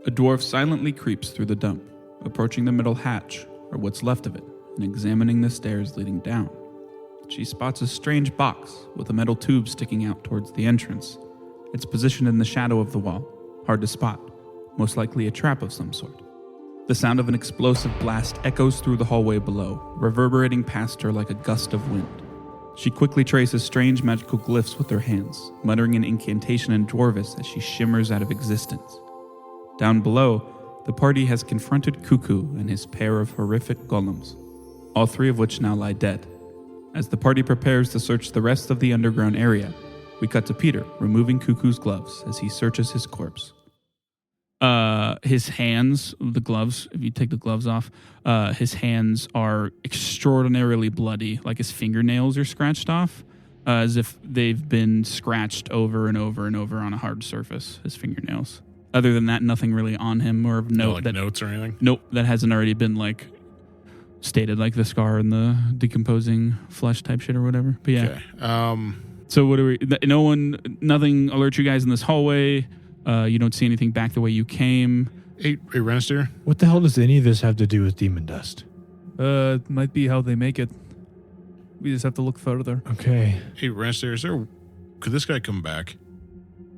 A dwarf silently creeps through the dump, approaching the middle hatch, or what's left of it, and examining the stairs leading down. She spots a strange box with a metal tube sticking out towards the entrance. It's positioned in the shadow of the wall, hard to spot, most likely a trap of some sort. The sound of an explosive blast echoes through the hallway below, reverberating past her like a gust of wind. She quickly traces strange magical glyphs with her hands, muttering an incantation in Dwarvish as she shimmers out of existence. Down below, the party has confronted Coocoo and his pair of horrific golems, all three of which now lie dead. As the party prepares to search the rest of the underground area, we cut to Peter removing Coocoo's gloves as he searches his corpse. His hands, the gloves, if you take the gloves off, his hands are extraordinarily bloody, like his fingernails are scratched off, as if they've been scratched over and over and over on a hard surface, his fingernails. Other than that, nothing really on him or of note. No, notes or anything? Nope, that hasn't already been, stated, like the scar and the decomposing flesh type shit or whatever. But yeah. Okay. So what do we... Nothing alerts you guys in this hallway. You don't see anything back the way you came. Hey, Renster? What the hell does any of this have to do with demon dust? Might be how they make it. We just have to look further. Okay. Hey, Renster, could this guy come back?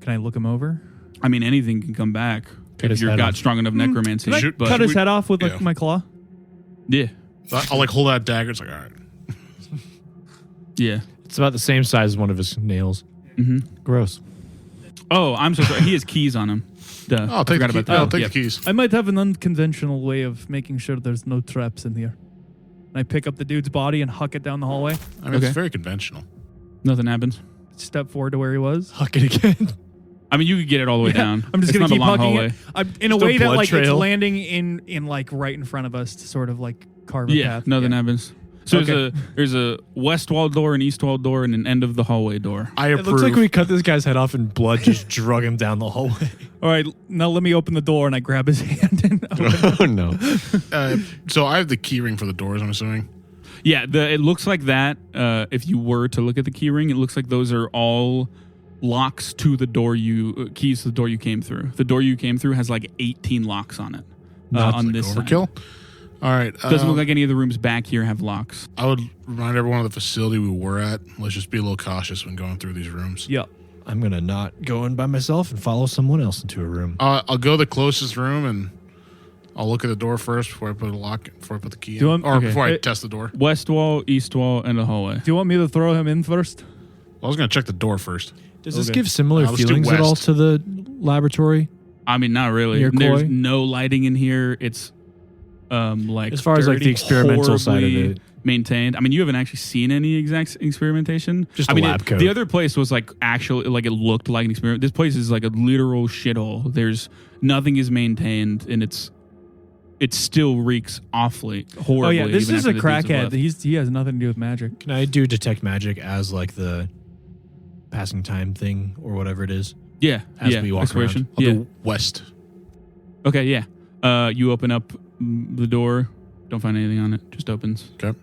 Can I look him over? I mean, anything can come back if you've got strong enough necromancy. Can I cut his head off with my claw? Yeah. I'll hold that dagger. It's like, all right. Yeah. It's about the same size as one of his nails. Mm-hmm. Gross. Oh, I'm so sorry. He has keys on him. Duh. I'll take the keys. I might have an unconventional way of making sure there's no traps in here. And I pick up the dude's body and huck it down the hallway. I mean, it's very conventional. Nothing happens. Step forward to where he was. Huck it again. I mean, you could get it all the way down. I'm just going to keep hucking it. In a way that it's trail. landing in right in front of us to sort of carve a path. Nothing happens. So there's a west wall door, an east wall door, and an end of the hallway door. It looks like we cut this guy's head off and blood just drug him down the hallway. All right, now let me open the door, and I grab his hand and open it. Oh, no. So I have the key ring for the doors, I'm assuming? Yeah, it looks like that. If you were to look at the key ring, it looks like those are all locks to the door keys to the door you came through. The door you came through has 18 locks on it. On this overkill. Side. All right. Doesn't look like any of the rooms back here have locks. I would remind everyone of the facility we were at. Let's just be a little cautious when going through these rooms. Yeah. I'm going to not go in by myself and follow someone else into a room. I'll go to the closest room and I'll look at the door first before I put the key in. Before I test the door. West wall, east wall, and a hallway. Do you want me to throw him in first? Well, I was going to check the door first. Does this give similar feelings at all to the laboratory? I mean, not really. There's no lighting in here. It's as far as the experimental side of it maintained. I mean, you haven't actually seen any exact experimentation. Just lab coat. The other place was actually it looked like an experiment. This place is like a literal shithole. There's nothing is maintained, and it still reeks horribly. Oh yeah, this is a crackhead. He has nothing to do with magic. Can I do detect magic as the passing time thing or whatever it is? Yeah, as we walk around. I'll do west. Okay, yeah. You open up the door. Don't find anything on it. Just opens. Okay.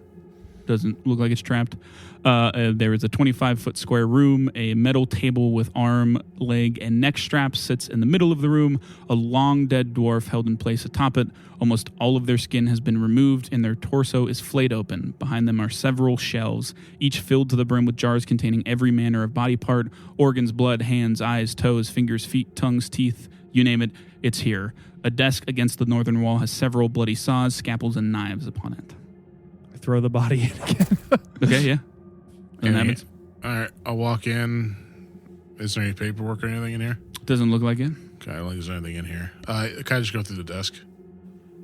Doesn't look like it's trapped. There is a 25-foot square room. A metal table with arm, leg, and neck straps sits in the middle of the room. A long dead dwarf held in place atop it. Almost all of their skin has been removed, and their torso is flayed open. Behind them are several shelves, each filled to the brim with jars containing every manner of body part, organs, blood, hands, eyes, toes, fingers, feet, tongues, teeth, you name it, it's here. A desk against the northern wall has several bloody saws, scalpels, and knives upon it. I throw the body in again. Okay, yeah. Nothing happens. All right, I'll walk in. Is there any paperwork or anything in here? Doesn't look like it. Okay, I don't think there's anything in here. Can I just go through the desk?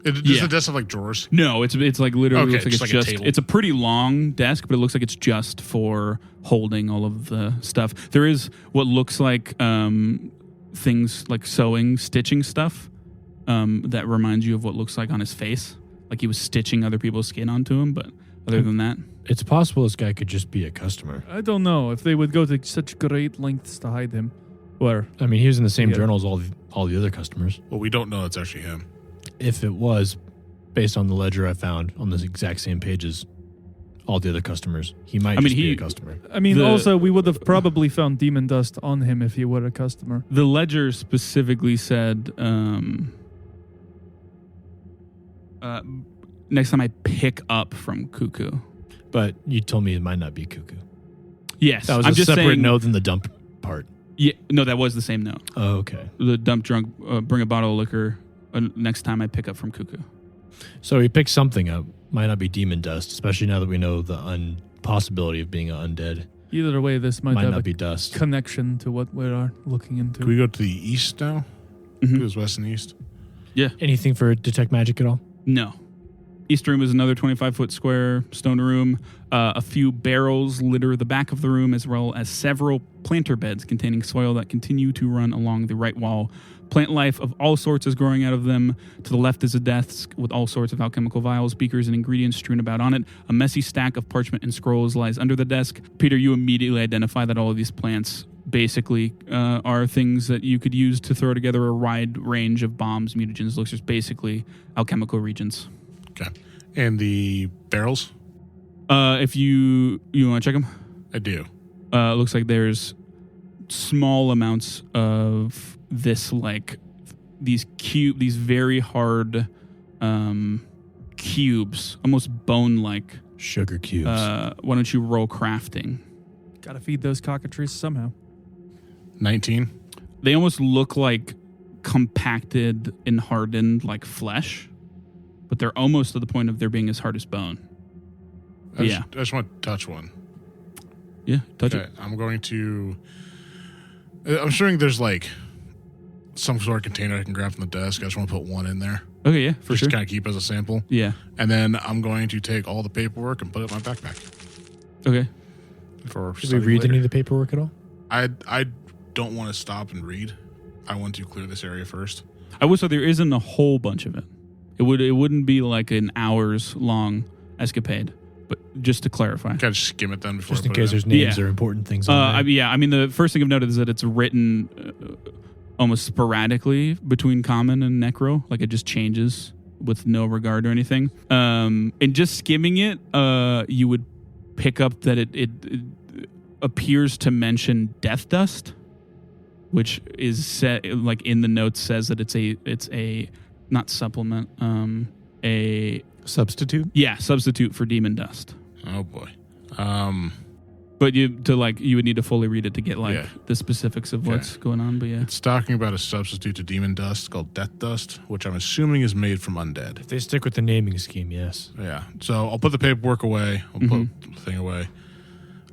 Does the desk have drawers? No, it's literally looks like it's a table. It's a pretty long desk, but it looks like it's just for holding all of the stuff. There is what looks like things like sewing, stitching stuff that reminds you of what looks like on his face. Like he was stitching other people's skin onto him, but other than that. It's possible this guy could just be a customer. I don't know if they would go to such great lengths to hide him. Or I mean, he was in the same journal as all the other customers. Well, we don't know it's actually him. If it was, based on the ledger I found on this exact same pages, all the other customers, he might be a customer. I mean, also, we would have probably found demon dust on him if he were a customer. The ledger specifically said Next time I pick up from Coocoo. But you told me it might not be Coocoo. Yes. That was a separate note than the dump part. Yeah, no, that was the same note. Oh, okay. The dump drunk, bring a bottle of liquor next time I pick up from Coocoo. So he picked something up. Might not be demon dust, especially now that we know the possibility of being an undead. Either way, this might have not be dust. Connection to what we are looking into. Can we go to the east now? Mm-hmm. It was west and east. Yeah. Anything for detect magic at all? No. East room is another 25-foot square stone room. A few barrels litter the back of the room, as well as several planter beds containing soil that continue to run along the right wall. Plant life of all sorts is growing out of them. To the left is a desk with all sorts of alchemical vials, beakers, and ingredients strewn about on it. A messy stack of parchment and scrolls lies under the desk. Peter, you immediately identify that all of these plants basically are things that you could use to throw together a wide range of bombs, mutagens, elixirs, basically alchemical reagents. Okay. And the barrels? If you want to check them? I do. Looks like there's small amounts of this, like these very hard cubes, almost bone-like. Sugar cubes. Why don't you roll crafting? Gotta feed those cockatrices somehow. 19. They almost look like compacted and hardened like flesh, but they're almost to the point of there being as hard as bone. I just want to touch one. Yeah, touch it. I'm going to... I'm assuming there's like some sort of container I can grab from the desk. I just want to put one in there. Okay, yeah, for sure. Just kind of keep as a sample. Yeah. And then I'm going to take all the paperwork and put it in my backpack. Okay. Did we read any of the paperwork at all? I don't want to stop and read. I want to clear this area first. I would say there isn't a whole bunch of it. It wouldn't be like an hours long escapade, but just to clarify. Can I just skim it then before just in case there's names or important things on there? I mean, the first thing I've noted is that it's written almost sporadically between common and necro. Like it just changes with no regard or anything. And just skimming it, you would pick up that it appears to mention death dust, which is set like in the notes says that it's a not supplement, a substitute. Yeah, substitute for demon dust. Oh boy. But you would need to fully read it to get the specifics of what's going on. But yeah, it's talking about a substitute to demon dust called death dust, which I'm assuming is made from undead. If they stick with the naming scheme, yes. Yeah. So I'll put the paperwork away. I'll put the thing away.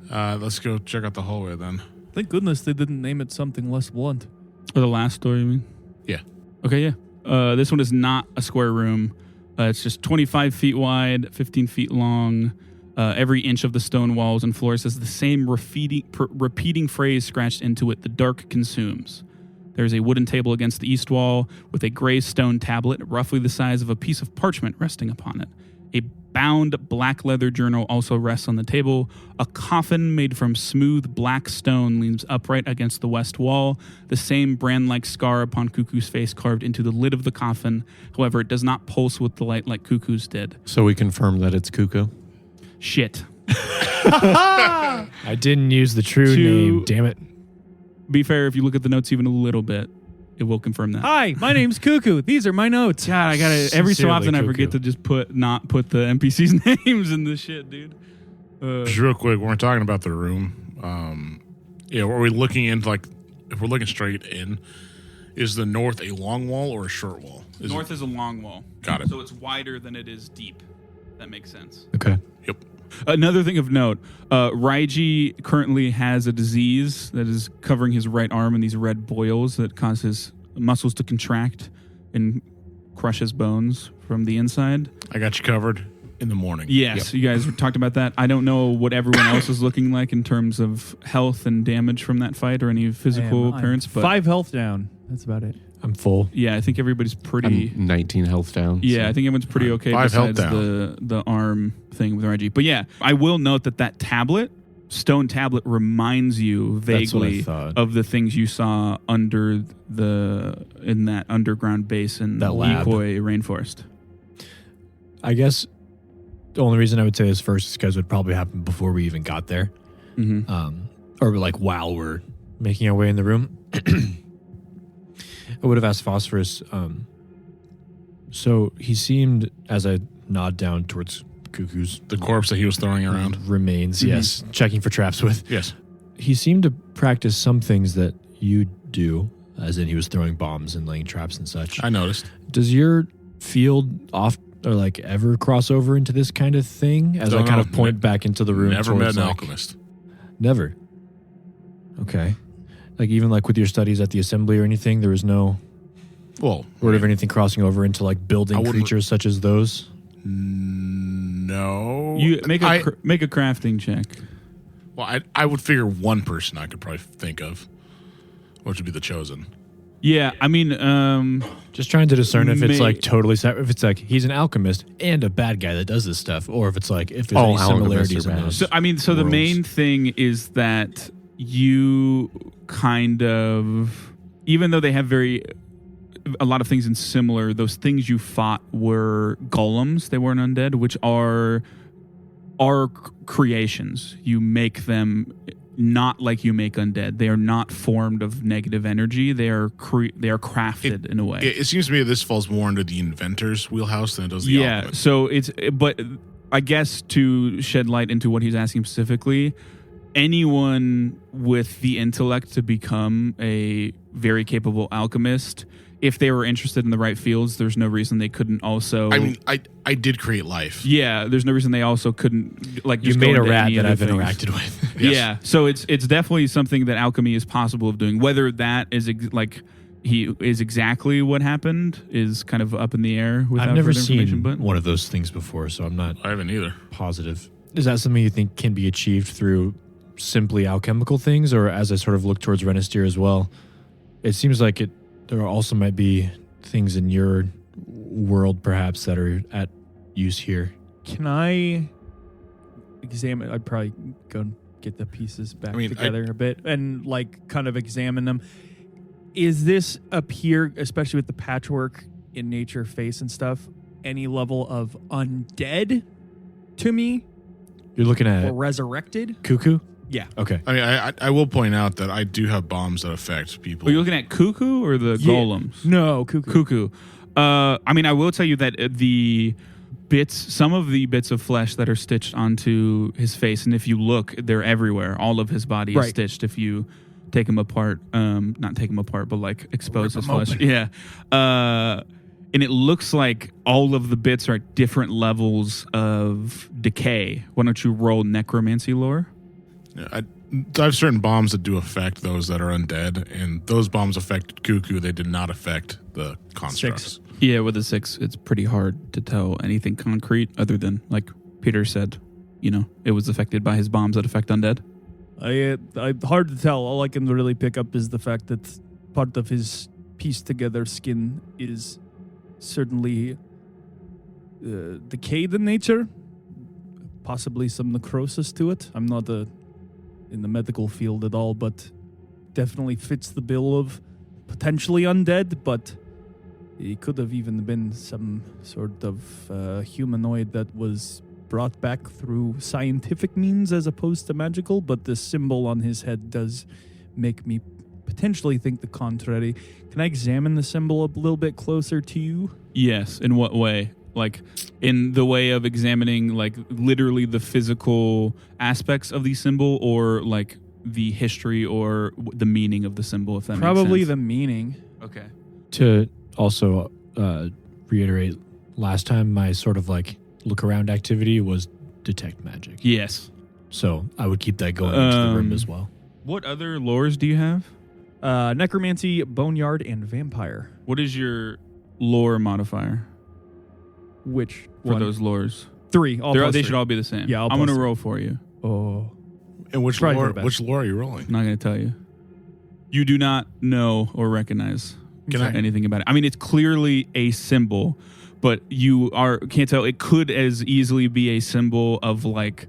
Let's go check out the hallway then. Thank goodness they didn't name it something less blunt. Or the last story, you mean? Yeah. Okay, yeah. This one is not a square room. It's just 25 feet wide, 15 feet long. Every inch of the stone walls and floors has the same repeating phrase scratched into it: the dark consumes. There's a wooden table against the east wall with a gray stone tablet roughly the size of a piece of parchment resting upon it. A bound black leather journal also rests on the table. A coffin made from smooth black stone leans upright against the west wall. The same brand-like scar upon Coocoo's face carved into the lid of the coffin. However, it does not pulse with the light like Coocoo's did. So we confirm that it's Coocoo? Shit. I didn't use the true name, damn it. Be fair, if you look at the notes even a little bit, it will confirm that. Hi, my name's Coocoo. These are my notes. God, I gotta every so often Cuckoo. I forget to just not put the NPCs' names in this shit, dude. Just real quick, when we're talking about the room, are we looking into if we're looking straight in, is the north a long wall or a short wall? North is a long wall. Got it. So it's wider than it is deep. That makes sense. Okay. Yep. Another thing of note, Raiji currently has a disease that is covering his right arm in these red boils that cause his muscles to contract and crush his bones from the inside. I got you covered in the morning. Yes, You guys talked about that. I don't know what everyone else is looking like in terms of health and damage from that fight or any physical appearance. But 5 health down. That's about it. I'm full. Yeah, I think everybody's pretty... I'm 19 health down. Yeah, so. I think everyone's pretty okay 5 health besides the arm thing with RG. But yeah, I will note that stone tablet reminds you vaguely of the things you saw in that underground base in the Ikoi rainforest. I guess the only reason I would say this first is because it would probably happen before we even got there. Mm-hmm. Or like while we're making our way in the room. I would have asked Phosphorus, So he seemed, as I nod down towards Coocoo's The corpse that he was throwing around. remains, yes, checking for traps with. Yes. He seemed to practice some things that you do, as in he was throwing bombs and laying traps and such. I noticed. Does your field or like ever cross over into this kind of thing? As I kind of point back into the room. Never met an like, alchemist. Never. Okay. Like even like with your studies at the assembly or anything, there was no word of anything crossing over into like building creatures such as those? No. You make a crafting check. Well, I would figure one person I could probably think of, which would be the Chosen. Yeah, I mean, just trying to discern if it's like totally if it's like he's an alchemist and a bad guy that does this stuff, or if it's like if there's any similarities in those. So I mean, so the main thing is that you kind of, even though they have a lot of things in similar, those things you fought were golems. They weren't undead, which are creations. You make them not like you make undead. They are not formed of negative energy. They are crafted in a way. It seems to me that this falls more under the inventor's wheelhouse than it does the alchemist. So but I guess to shed light into what he's asking specifically, anyone with the intellect to become a very capable alchemist, if they were interested in the right fields, there's no reason they couldn't also. I mean, I did create life. Yeah, there's no reason they also couldn't like. You just made go a rat any that I've things. interacted with. Yes. Yeah, so it's definitely something that alchemy is possible of doing. Whether that is he is exactly what happened is kind of up in the air. I've never seen but one of those things before, so I'm not. I haven't either. Positive. Is that something you think can be achieved through simply alchemical things, or as I sort of look towards Renestier as well? It seems like there also might be things in your world perhaps that are at use here. Can I examine? I'd probably go and get the pieces back together a bit and like kind of examine them. Is this appear, especially with the patchwork in nature face and stuff, any level of undead to me? You're looking at or resurrected? Coocoo? Yeah. Okay. I mean, I will point out that I do have bombs that affect people. Are you looking at Coocoo or the golems? No, Coocoo. Coocoo. I mean, I will tell you that some of the bits of flesh that are stitched onto his face, and if you look, they're everywhere. All of his body is stitched. If you take him apart, not take him apart, but like expose his flesh. Open. Yeah. And it looks like all of the bits are at different levels of decay. Why don't you roll necromancy lore? I have certain bombs that do affect those that are undead, and those bombs affected Coocoo. They did not affect the constructs. 6. Yeah, with a 6, it's pretty hard to tell anything concrete other than, like Peter said, it was affected by his bombs that affect undead. Hard to tell. All I can really pick up is the fact that part of his pieced together skin is certainly decayed in nature. Possibly some necrosis to it. I'm not in the medical field at all, but definitely fits the bill of potentially undead, but he could have even been some sort of humanoid that was brought back through scientific means as opposed to magical, but the symbol on his head does make me potentially think the contrary. Can I examine the symbol a little bit closer to you? Yes. In what way? Like in the way of examining like literally the physical aspects of the symbol, or like the history or the meaning of the symbol, if that makes sense. Probably the meaning. Okay. To also reiterate, last time my sort of like look around activity was detect magic. Yes. So I would keep that going into the room as well. What other lores do you have? Necromancy, Boneyard, and Vampire. What is your lore modifier Which for one? those lores? 3. They should all be the same. Yeah, I'm going to roll for you. Oh. And which Probably lore? for the Which lore are you rolling? I'm not going to tell you. You do not know or recognize anything about it. I mean, it's clearly a symbol, but you can't tell. It could as easily be a symbol of like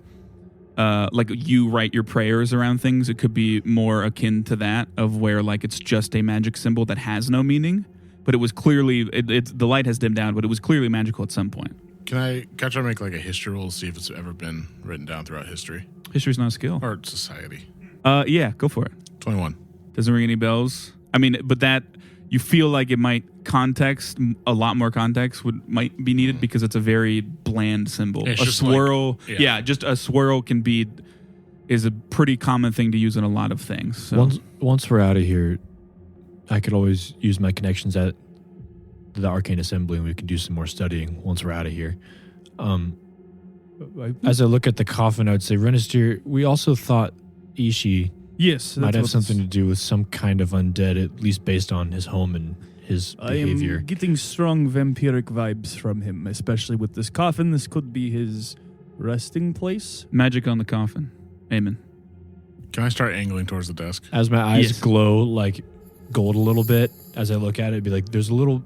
you write your prayers around things. It could be more akin to that, of where like it's just a magic symbol that has no meaning. But it was clearly the light has dimmed down, but it was clearly magical at some point. Can I try to make like a history roll to see if it's ever been written down throughout history History's not a skill. or society? Yeah, go for it. 21. Doesn't ring any bells. I mean, but you feel like it might a lot more context might be needed because it's a very bland symbol. It's A just swirl, like- just a swirl is a pretty common thing to use in a lot of things. So. Once we're out of here, I could always use my connections at the Arcane Assembly, and we can do some more studying once we're out of here. As I look at the coffin, I would say, Renestier, we also thought Ishi Yes, might have what's- something to do with some kind of undead, at least based on his home and his I behavior. am getting strong vampiric vibes from him, especially with this coffin. This could be his resting place. Magic on the coffin. Amen. Can I start angling towards the desk? As my eyes Yes. glow like gold a little bit, as I look at it, it'd be like, there's a little,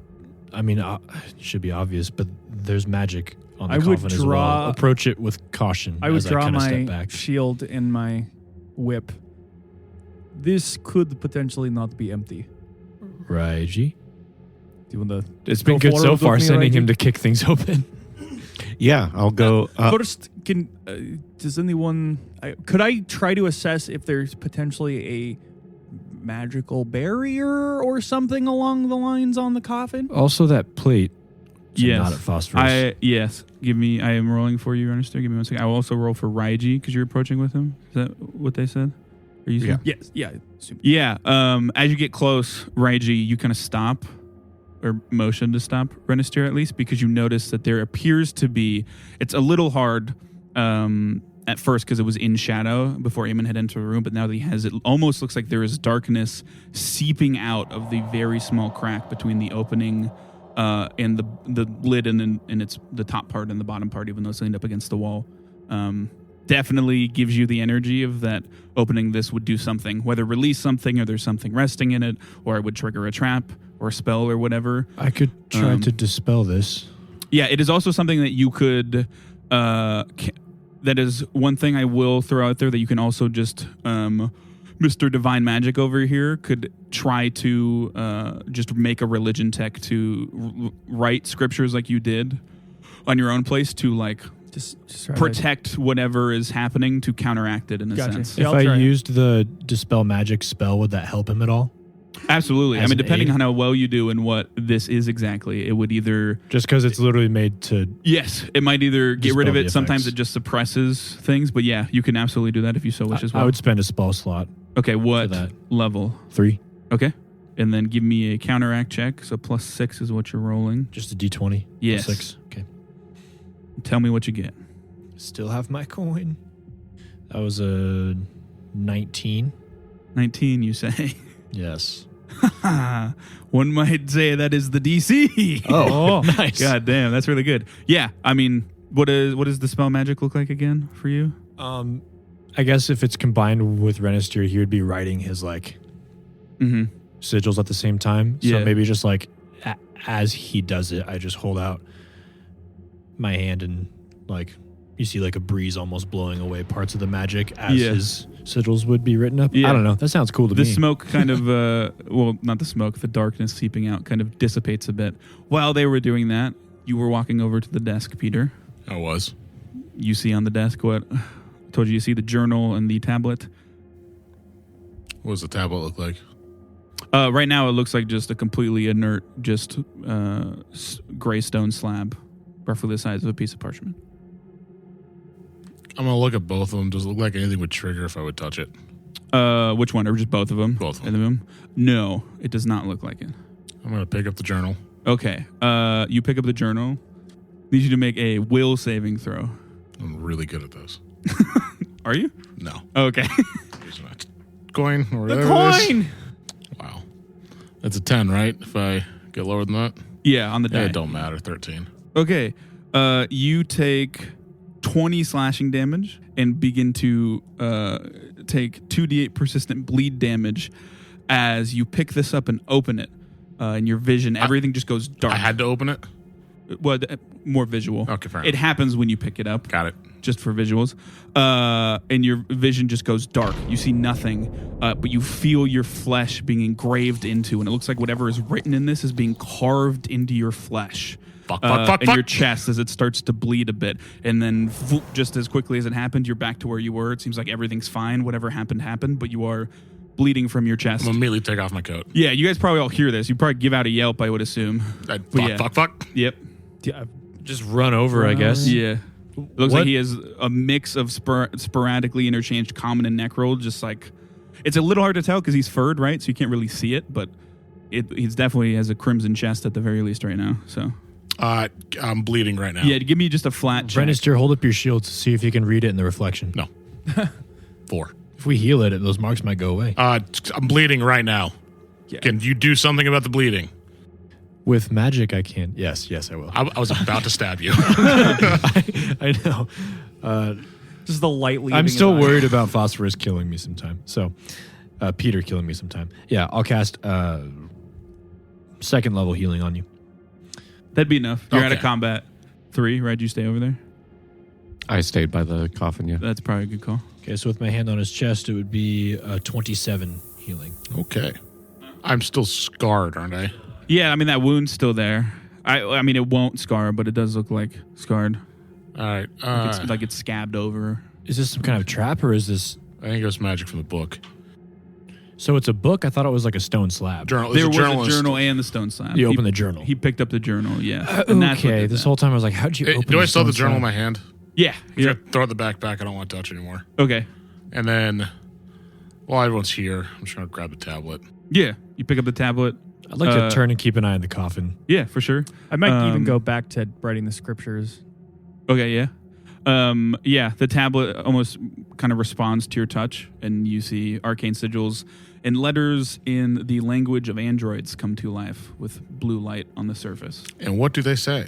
it should be obvious, but there's magic on the I would coffin as well. draw- Approach it with caution. I would as draw kinda step my back. shield and my whip. This could potentially not be empty. Raiji. Do you want to? It's been Go good so forward with far, me, sending Raiji? him to kick things open. Yeah, I'll go. First, does anyone? Could I try to assess if there's potentially a magical barrier or something along the lines on the coffin? Also, that plate. Yes. Not at phosphorus. Yes. I am rolling for you, Ernest. Give me 1 second. I will also roll for Raiji because you're approaching with him. Is that what they said? Are you saying? Yes. Yeah. Assume. Yeah. As you get close, Raiji, you kind of stop or motion to stop Renister at least because you notice that there appears to be. It's a little hard at first because it was in shadow before Eamon had entered the room, but now that he has it, almost looks like there is darkness seeping out of the very small crack between the opening and the lid and it's the top part and the bottom part, even though it's leaned up against the wall. Definitely gives you the energy of that opening this would do something, whether release something or there's something resting in it, or it would trigger a trap or a spell or whatever. I could try to dispel this. Yeah, it is also something that you could. That is one thing I will throw out there that you can also just. Mr. Divine Magic over here could try to just make a religion tech to write scriptures like you did on your own place to like Just try to- protect whatever is happening to counteract it in a Gotcha. sense. Yeah, If I'll try I it. used the dispel magic spell, would that help him at all? Absolutely. I As mean, an depending aid? on how well you do and what this is exactly, it would either Just because it's literally made to. it might either get rid of Dispel it. the Sometimes effects. it just suppresses things, but yeah, you can absolutely do that if you so wish as well. I would spend a spell slot. Okay, what that. level? 3. Okay. And then give me a counteract check. So +6 is what you're rolling. Just a d20. Yes. 6. Okay. Tell me what you get. Still have my coin. That was a 19. 19, you say. Yes. One might say that is the DC. Oh, nice. God damn, that's really good. Yeah, I mean, what does the spell magic look like again for you? I guess if it's combined with Renister, he would be writing his Mm-hmm. sigils at the same time. So Yeah. maybe just as he does it, I just hold out my hand and you see a breeze almost blowing away parts of the magic as Yeah. his sigils would be written up. Yeah. I don't know. That sounds cool to The me. smoke kind of, not the smoke, the darkness seeping out kind of dissipates a bit. While they were doing that, you were walking over to the desk, Peter. I was. You see on the desk what? I told you see the journal and the tablet. What does the tablet look like? Right now, it looks like just a completely inert, just gray stone slab, roughly the size of a piece of parchment. I'm going to look at both of them. Does it look like anything would trigger if I would touch it? Which one? Or just both of them? Both of In the room? No, it does not look like it. I'm going to pick up the journal. Okay. You pick up the journal. Need you to make a will saving throw. I'm really good at this. Are you? No. Okay. Here's my coin. Or The whatever it is. coin. Wow. That's a 10, right? If I get lower than that? Yeah, on the die. It don't matter. 13. Okay. You take 20 slashing damage and begin to take 2d8 persistent bleed damage as you pick this up and open it. In your vision, everything just goes dark. I had to open it? Well, more visual. Okay, fair It enough. happens when you pick it up. Got it. Just for visuals. And your vision just goes dark. You see nothing, but you feel your flesh being engraved into, and it looks like whatever is written in this is being carved into your flesh. Fuck. In your chest as it starts to bleed a bit. And then just as quickly as it happened, you're back to where you were. It seems like everything's fine. Whatever happened, but you are bleeding from your chest. I'm gonna immediately take off my coat. Yeah, you guys probably all hear this. You probably give out a yelp, I would assume. Fuck. Yep. Yeah, Just run over, I guess. Yeah. It looks like he has a mix of sporadically interchanged common and necroll. Just like, it's a little hard to tell because he's furred, right? So you can't really see it, but he's definitely has a crimson chest at the very least right now. So I'm bleeding right now. yeah, give me just a flat check. Renister, hold up your shield to see if you can read it in the reflection. No. 4. If we heal it, those marks might go away. I'm bleeding right now. Yeah. Can you do something about the bleeding? With magic, I can. Yes, I will. I was about to stab you. I know. just the lightly. I'm still worried about Phosphorus killing me sometime. So, Peter killing me sometime. Yeah, I'll cast 2nd level healing on you. That'd be enough. You're out of Okay. combat 3, right? You stay over there? I stayed by the coffin, yeah. That's probably a good call. Okay, so with my hand on his chest, it would be 27 healing. Okay. I'm still scarred, aren't I? Yeah, I mean, that wound's still there. I mean, it won't scar, but it does look like scarred. All right. Like it's scabbed over. Is this some kind of trap, or is this... I think it was magic from the book. So it's a book? I thought it was like a stone slab. Journal. There There's was journalist. a journal and the stone slab. You opened the journal. He picked up the journal, yeah. And that's what Okay, did this that. whole time I was like, how'd you open Do I still have the stone journal in slab? my hand? Yeah. Yeah. Throw it in the backpack. I don't want to touch it anymore. Okay. And then, while everyone's here, I'm just going to grab the tablet. Yeah. You pick up the tablet. I'd like to turn and keep an eye on the coffin. Yeah, for sure. I might even go back to writing the scriptures. Okay, yeah. Yeah, the tablet almost kind of responds to your touch, and you see arcane sigils and letters in the language of androids come to life with blue light on the surface. And what do they say?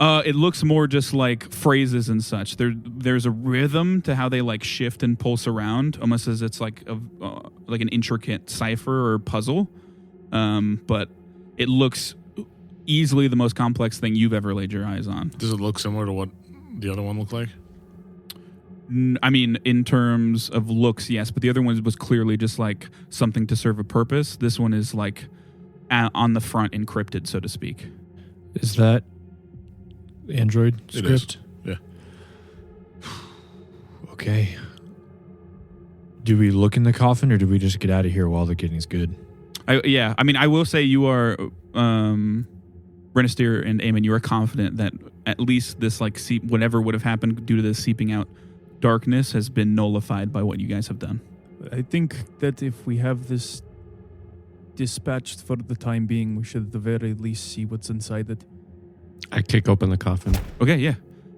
It looks more just like phrases and such. There's a rhythm to how they like shift and pulse around, almost as it's like like an intricate cipher or puzzle. But it looks easily the most complex thing you've ever laid your eyes on. Does it look similar to what the other one looked like? I mean, in terms of looks, yes, but the other one was clearly just like something to serve a purpose. This one is like on the front, encrypted, so to speak. Is that Android It is. script? Yeah. Okay. Do we look in the coffin, or do we just get out of here while the getting's good? I mean, I will say you are, Renister and Eamon, you are confident that at least this, like, whatever would have happened due to this seeping out darkness has been nullified by what you guys have done. I think that if we have this dispatched for the time being, we should at the very least see what's inside it. I kick open the coffin. Okay, yeah.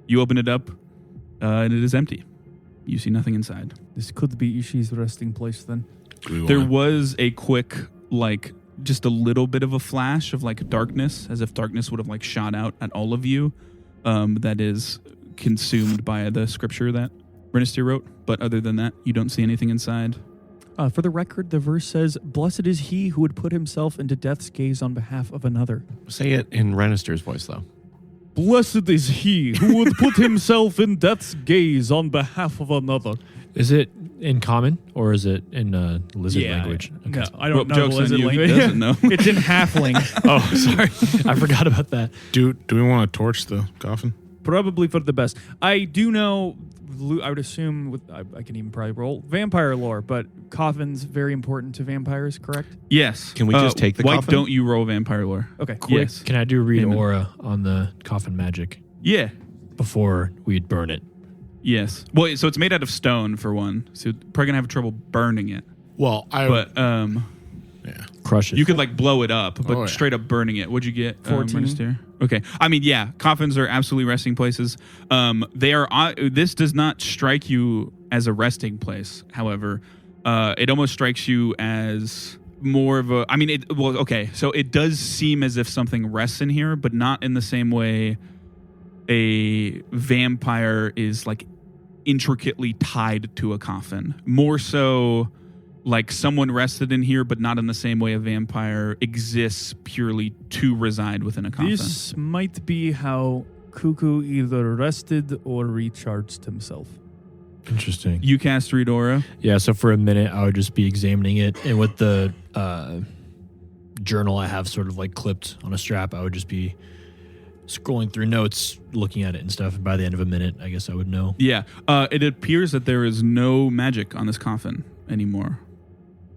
You open it up, and it is empty. You see nothing inside. This could be Ishi's resting place then. There was a quick, like, just a little bit of a flash of, like, darkness, as if darkness would have, like, shot out at all of you. That is consumed by the scripture that Renister wrote. But other than that, you don't see anything inside. For the record, the verse says, "Blessed is he who would put himself into death's gaze on behalf of another." Say it in Renister's voice, though. Blessed is he who would put himself in death's gaze on behalf of another. Is it in common, or is it in lizard language? No, Okay. I don't know Joke's the lizard on you, he language. doesn't know. It's in halfling. Oh, sorry. I forgot about that. Do we want to torch the coffin? Probably for the best. I do know, I would assume, I can even probably roll vampire lore, but coffins very important to vampires, correct? Yes. Can we just take the why coffin? don't you roll vampire lore? Okay. Quick, Yes. can I do read Amen. aura on the coffin magic Yeah. before we'd burn it? Yes. Well, so it's made out of stone for one, so you're probably gonna have trouble burning it. Well, But yeah. Crush it. you could like blow it up, but Oh, yeah. straight up burning it. What'd you get? 14. Renister? Okay. I mean, yeah, coffins are absolutely resting places. They are. This does not strike you as a resting place. However, it almost strikes you as more of a. I mean, okay. So it does seem as if something rests in here, but not in the same way a vampire is like intricately tied to a coffin. More so like someone rested in here, but not in the same way a vampire exists purely to reside within a coffin. This might be how Coocoo either rested or recharged himself. Interesting. You cast Read Aura. Yeah, so for a minute, I would just be examining it. And with the journal I have sort of like clipped on a strap, I would just be scrolling through notes, looking at it and stuff. And by the end of a minute, I guess I would know. Yeah. It appears that there is no magic on this coffin anymore.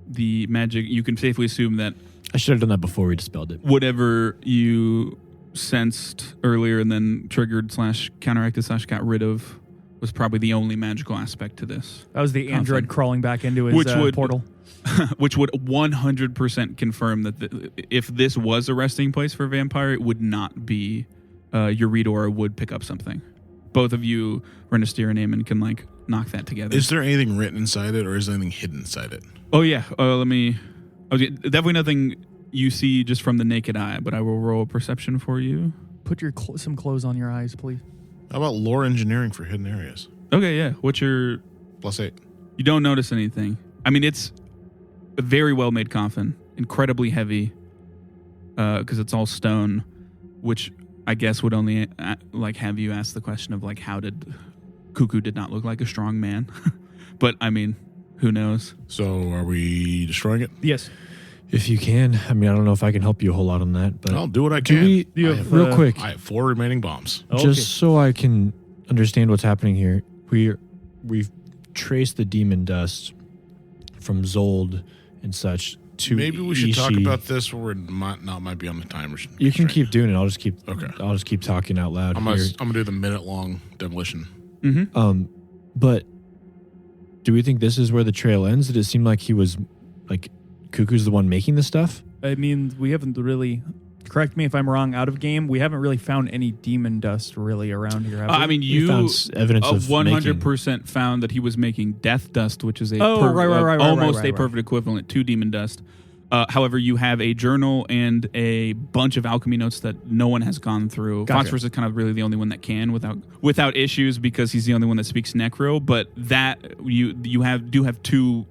the magic, you can safely assume that I should have done that before we dispelled it. whatever you sensed earlier and then triggered / counteracted / got rid of was probably the only magical aspect to this. That was the android crawling back into his portal. Which would 100% confirm that if this was a resting place for a vampire, it would not be your read aura would pick up something. Both of you, Renestier and Eamon, can like knock that together. Is there anything written inside it, or is there anything hidden inside it? Oh yeah. Definitely nothing you see just from the naked eye, but I will roll a perception for you. Put your some clothes on your eyes, please. How about lore engineering for hidden areas? Okay, yeah. What's your +8. You don't notice anything. I mean, it's a very well made coffin, incredibly heavy, because it's all stone, which I guess would only have you ask the question of like, how did Coocoo did not look like a strong man, but I mean, who knows? So are we destroying it? Yes. If you can. I mean, I don't know if I can help you a whole lot on that, but I'll do what I can. Real quick, I have 4 remaining bombs. just so I can understand what's happening here. We've traced the demon dust from Zold and such to Maybe we should Ishi. talk about this where it might be on the timer. You can keep doing it. I'll just keep talking out loud. I'm here. gonna do the minute-long demolition. Mm-hmm. But do we think this is where the trail ends? Did it seem like he was like Coocoo's the one making the stuff? I mean, we haven't really. Correct me if I'm wrong. Out of game, we haven't really found any demon dust really around here. Have we? I mean, You found evidence of 100% found that he was making death dust, which is almost a perfect equivalent to demon dust. However, you have a journal and a bunch of alchemy notes that no one has gone through. Gotcha. Phosphorus is kind of really the only one that can without issues because he's the only one that speaks Necro. But that you do have 2.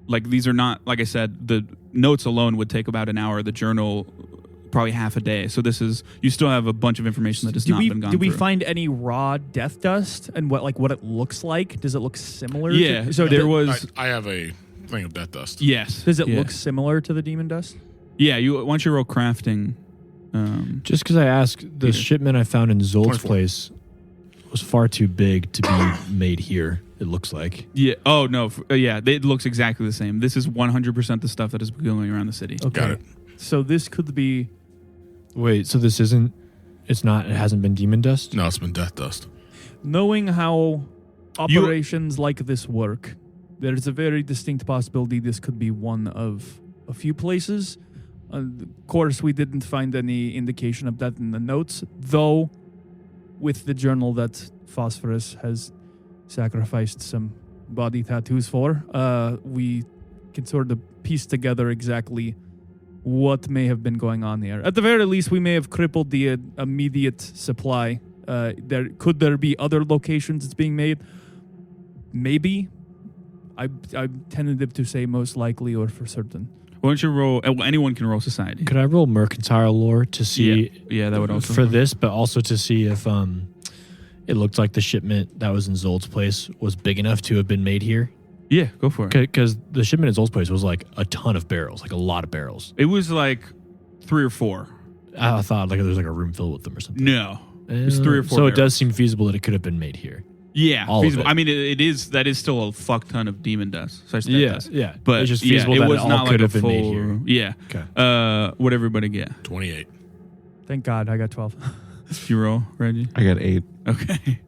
Like, these are not, like I said, the notes alone would take about an hour. The journal, probably half a day. So you still have a bunch of information that has not been gone through. Did we find any raw death dust and what it looks like? Does it look similar? Yeah. So there was. I have a thing of death dust. Yes. Does it look similar to the demon dust? Yeah. Once you roll crafting. Just because I asked, the shipment I found in Zold's 24. place was far too big to be made here. It looks like. Yeah. Oh no. Yeah. It looks exactly the same. This is 100% the stuff that is going around the city. Okay. Got it. So this could be. Wait. So this isn't. It's not. It hasn't been demon dust. No, it's been death dust. Knowing how operations like this work, there's a very distinct possibility this could be one of a few places. Of course, we didn't find any indication of that in the notes, though with the journal that Phosphorus has sacrificed some body tattoos for, we can sort of piece together exactly what may have been going on there. At the very least, we may have crippled the immediate supply. Could there be other locations it's being made? Maybe. I'm tentative to say most likely or for certain. Why don't you roll? Anyone can roll society. Could I roll mercantile lore to see? Yeah, that would also for this, but also to see if it looked like the shipment that was in Zold's place was big enough to have been made here. Yeah, go for it. Because the shipment in Zold's place was like a ton of barrels, like a lot of barrels. It was like 3 or 4. I thought like there was like a room filled with them or something. No, it was 3 or 4. So barrels. it does seem feasible that it could have been made here. Yeah, all feasible. of it. I mean, it is. That is still a fuck ton of demon dust. Yeah. But it's just feasible that was it all not could like have a been made full. here. Yeah. Okay. What everybody get? 28. Thank God I got 12. Did you roll, Reggie? I got 8. Okay.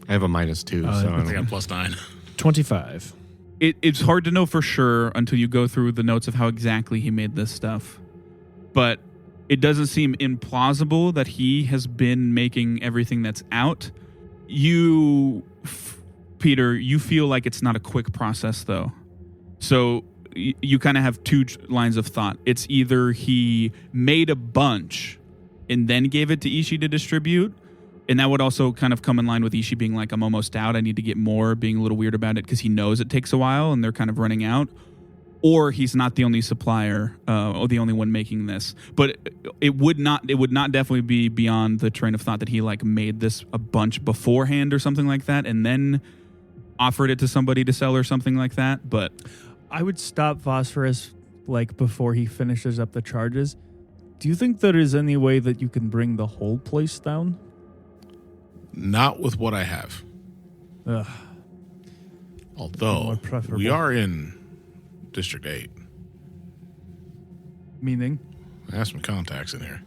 I have a -2, so I I think I'm don't +9. 25. It's hard to know for sure until you go through the notes of how exactly he made this stuff. But it doesn't seem implausible that he has been making everything that's out. Peter, you feel like it's not a quick process, though. So you kind of have 2 lines of thought. It's either he made a bunch and then gave it to Ishi to distribute, and that would also kind of come in line with Ishi being like, I'm almost out, I need to get more, being a little weird about it because he knows it takes a while and they're kind of running out. Or he's not the only supplier or the only one making this. But it would not definitely be beyond the train of thought that he like made this a bunch beforehand or something like that and then offered it to somebody to sell or something like that. But I would stop Phosphorus like before he finishes up the charges. Do you think there is any way that you can bring the whole place down? Not with what I have. Ugh. Although More preferable. we are in District 8. Meaning? I have some contacts in here.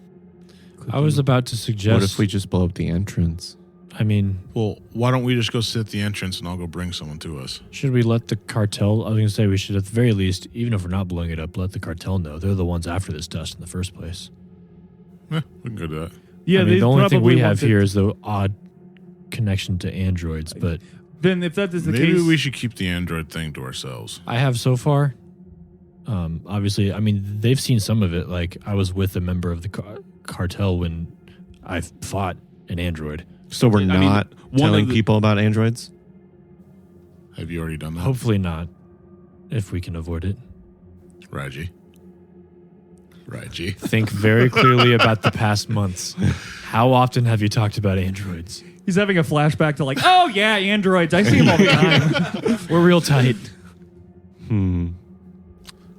I was about to suggest. What if we just blow up the entrance? I mean, Well, why don't we just go sit at the entrance and I'll go bring someone to us? should we let the cartel? I was going to say we should, at the very least, even if we're not blowing it up, let the cartel know they're the ones after this dust in the first place. Yeah, we can go do that. Yeah, I mean, they the only thing we probably have wanted- here is the odd connection to androids, but Then if that is the Maybe case, we should keep the android thing to ourselves. I have so far. Obviously, I mean, they've seen some of it. Like, I was with a member of the cartel when I fought an android. So we're not telling of the- people about androids? Have you already done that? Hopefully not, if we can avoid it. Raji. Think very clearly about the past months. How often have you talked about androids? he's having a flashback to like, oh yeah, androids. I see them all the time. We're real tight. Hmm.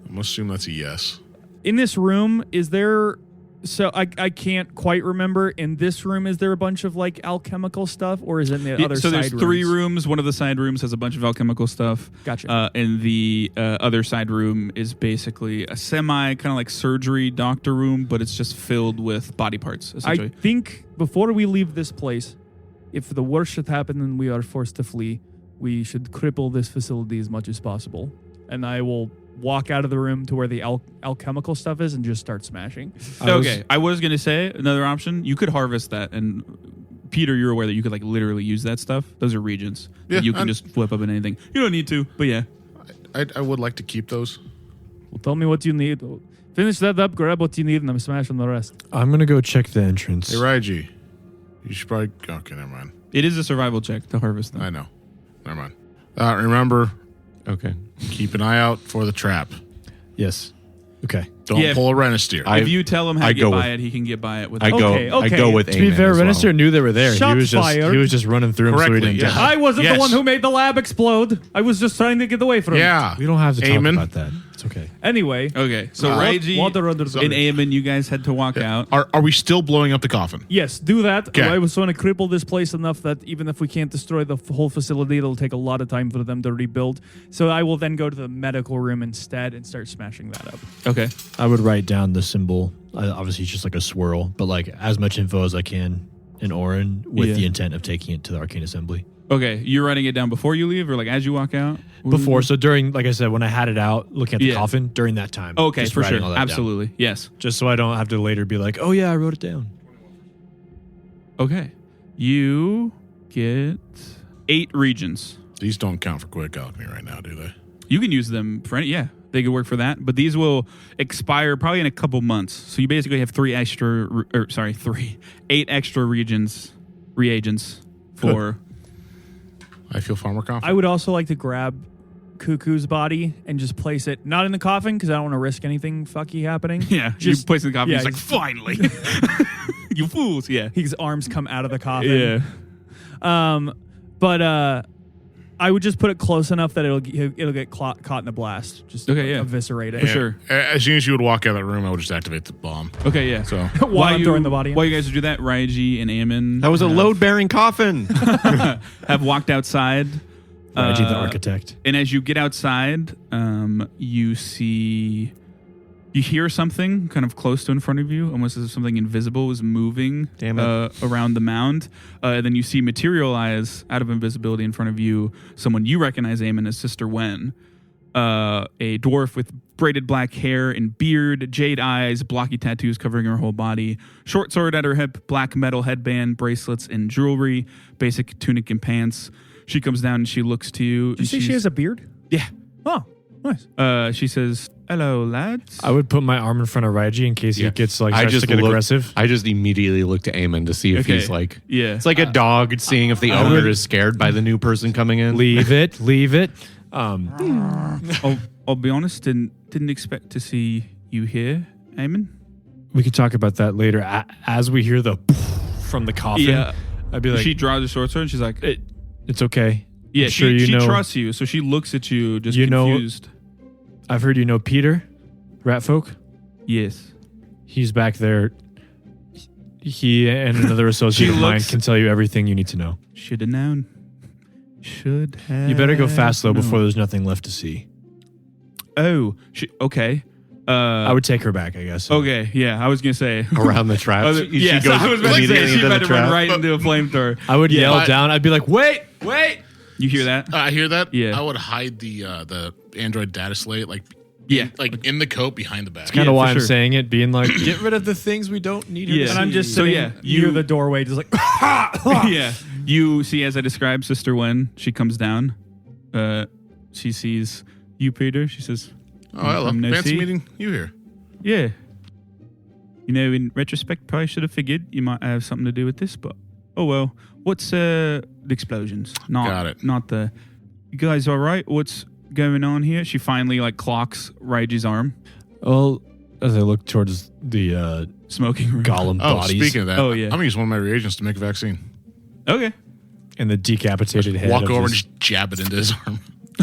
I'm going to assume that's a yes. In this room, is there? So I can't quite remember. In this room, is there a bunch of like alchemical stuff, or is it in the other so side there's 3 rooms? rooms. One of the side rooms has a bunch of alchemical stuff. Gotcha. And the other side room is basically a semi kind of like surgery doctor room, but it's just filled with body parts, I essentially. think before we leave this place, if the worst should happen and we are forced to flee, we should cripple this facility as much as possible. And I will walk out of the room to where the alchemical stuff is and just start smashing. I was going to say another option. You could harvest that. And Peter, you're aware that you could like literally use that stuff. Those are regions. Yeah, that you can just flip up in anything. You don't need to, but yeah. I would like to keep those. Well, tell me what you need. Finish that up, grab what you need, and I'm smashing the rest. I'm going to go check the entrance. Hey, Raji. You should probably... Okay, never mind. It is a survival check to harvest them. I know. Never mind. Remember, Okay. keep an eye out for the trap. Yes. Okay. Don't Yeah. pull a Renisteer. If you tell him how I to get go by with- it, he can get by it with I go. Okay, I okay. go with. To be Amen fair, as well. Renister knew they were there. Shots fired. He was just running through them so we Correctly, didn't yeah. die. I wasn't Yes. the one who made the lab explode. I was just trying to get away from it. Yeah. We don't have to talk Amen. about that. It's okay. Anyway. Okay, so Uh, Raiji water under the and bridge. Eamon, you guys had to walk out. Are we still blowing up the coffin? Yes, do that. Okay. I was trying to cripple this place enough that even if we can't destroy the whole facility, it'll take a lot of time for them to rebuild. So I will then go to the medical room instead and start smashing that up. Okay. I would write down the symbol. Obviously, it's just like a swirl, but like as much info as I can in Orin with Yeah. the intent of taking it to the Arcane Assembly. Okay, you're writing it down before you leave or like as you walk out? Before, so during, like I said, when I had it out, looking at the Yeah. coffin, during that time. Okay, just for writing sure. all that down. Absolutely. Yes. Just so I don't have to later be like, oh yeah, I wrote it down. Okay. You get 8 regions. These don't count for quick alchemy right now, do they? You can use them for any, yeah, they could work for that. But these will expire probably in a couple months. So you basically have 8 extra reagents for. I feel far more confident. I would also like to grab Coocoo's body and just place it, not in the coffin, because I don't want to risk anything fucky happeing. Yeah, Just- you place it in the coffin. yeah, He's like, finally, you fools. Yeah, His arms come out of the coffin. yeah. But I would just put it close enough that it'll get caught in a blast. Just Okay, yeah. eviscerate it. For sure. As soon as you would walk out of that room, I would just activate the bomb. Okay, yeah. So While I'm throwing the body in. While you guys do that, Raiji and Ammon That was a load-bearing coffin. have walked outside. Reggie, the architect. And as you get outside, you hear something kind of close to in front of you, almost as if something invisible is moving Damn it. around the mound. And then you see materialize out of invisibility in front of you someone you recognize, Eamon, as Sister Wen. A dwarf with braided black hair and beard, jade eyes, blocky tattoos covering her whole body, short sword at her hip, black metal headband, bracelets, and jewelry, basic tunic and pants. She comes down and she looks to you. Did you say she has a beard? Yeah. Oh, nice. She says, "Hello, lads." I would put my arm in front of Raiji in case he gets like starts to get aggressive. I just immediately look to Eamon to see if Okay. he's like. Yeah. It's like a dog seeing if the I owner would- is scared by the new person coming in. Leave it. I'll be honest, didn't expect to see you here, Eamon. We could talk about that later. As we hear the from the coffin, Yeah. I'd be like, She draws her short sword and she's like, it's okay. yeah, I'm sure she you know. trusts you, so she looks at you just You know- confused. I've heard you know Peter, Ratfolk. Yes. He's back there. He and another associate of mine looks- can tell you everything you need to know. Should have known. Should have. You better go fast though known. before there's nothing left to see. Okay. I would take her back, I guess. Okay, yeah, I was gonna say Around the trap. yeah, so I was about to say she better run right into a flamethrower. I would yell down. I'd be like, wait. You hear that? I hear that. Yeah. I would hide the Android data slate Yeah, in the coat behind the back. Kind of why I'm sure. saying it, being like, get rid of the things we don't need. Yeah. And I'm just So, sitting yeah, near the doorway, just like, yeah. You see, as I described, Sister Wen, she comes down. She sees you, Peter. She says, Oh, hello. no Fancy see. meeting you here. Yeah. You know, in retrospect, probably should have figured you might have something to do with this, but oh well. What's the explosions? Got it. Not the. You guys all right? What's going on here? She finally clocks Raiji's arm. Well, as I look towards the Smoking room. golem Oh, bodies speaking of that, Oh, yeah. I'm gonna use one of my reagents to make a vaccine. Okay. and the decapitated head. Walk of over and this- just jab it into his arm.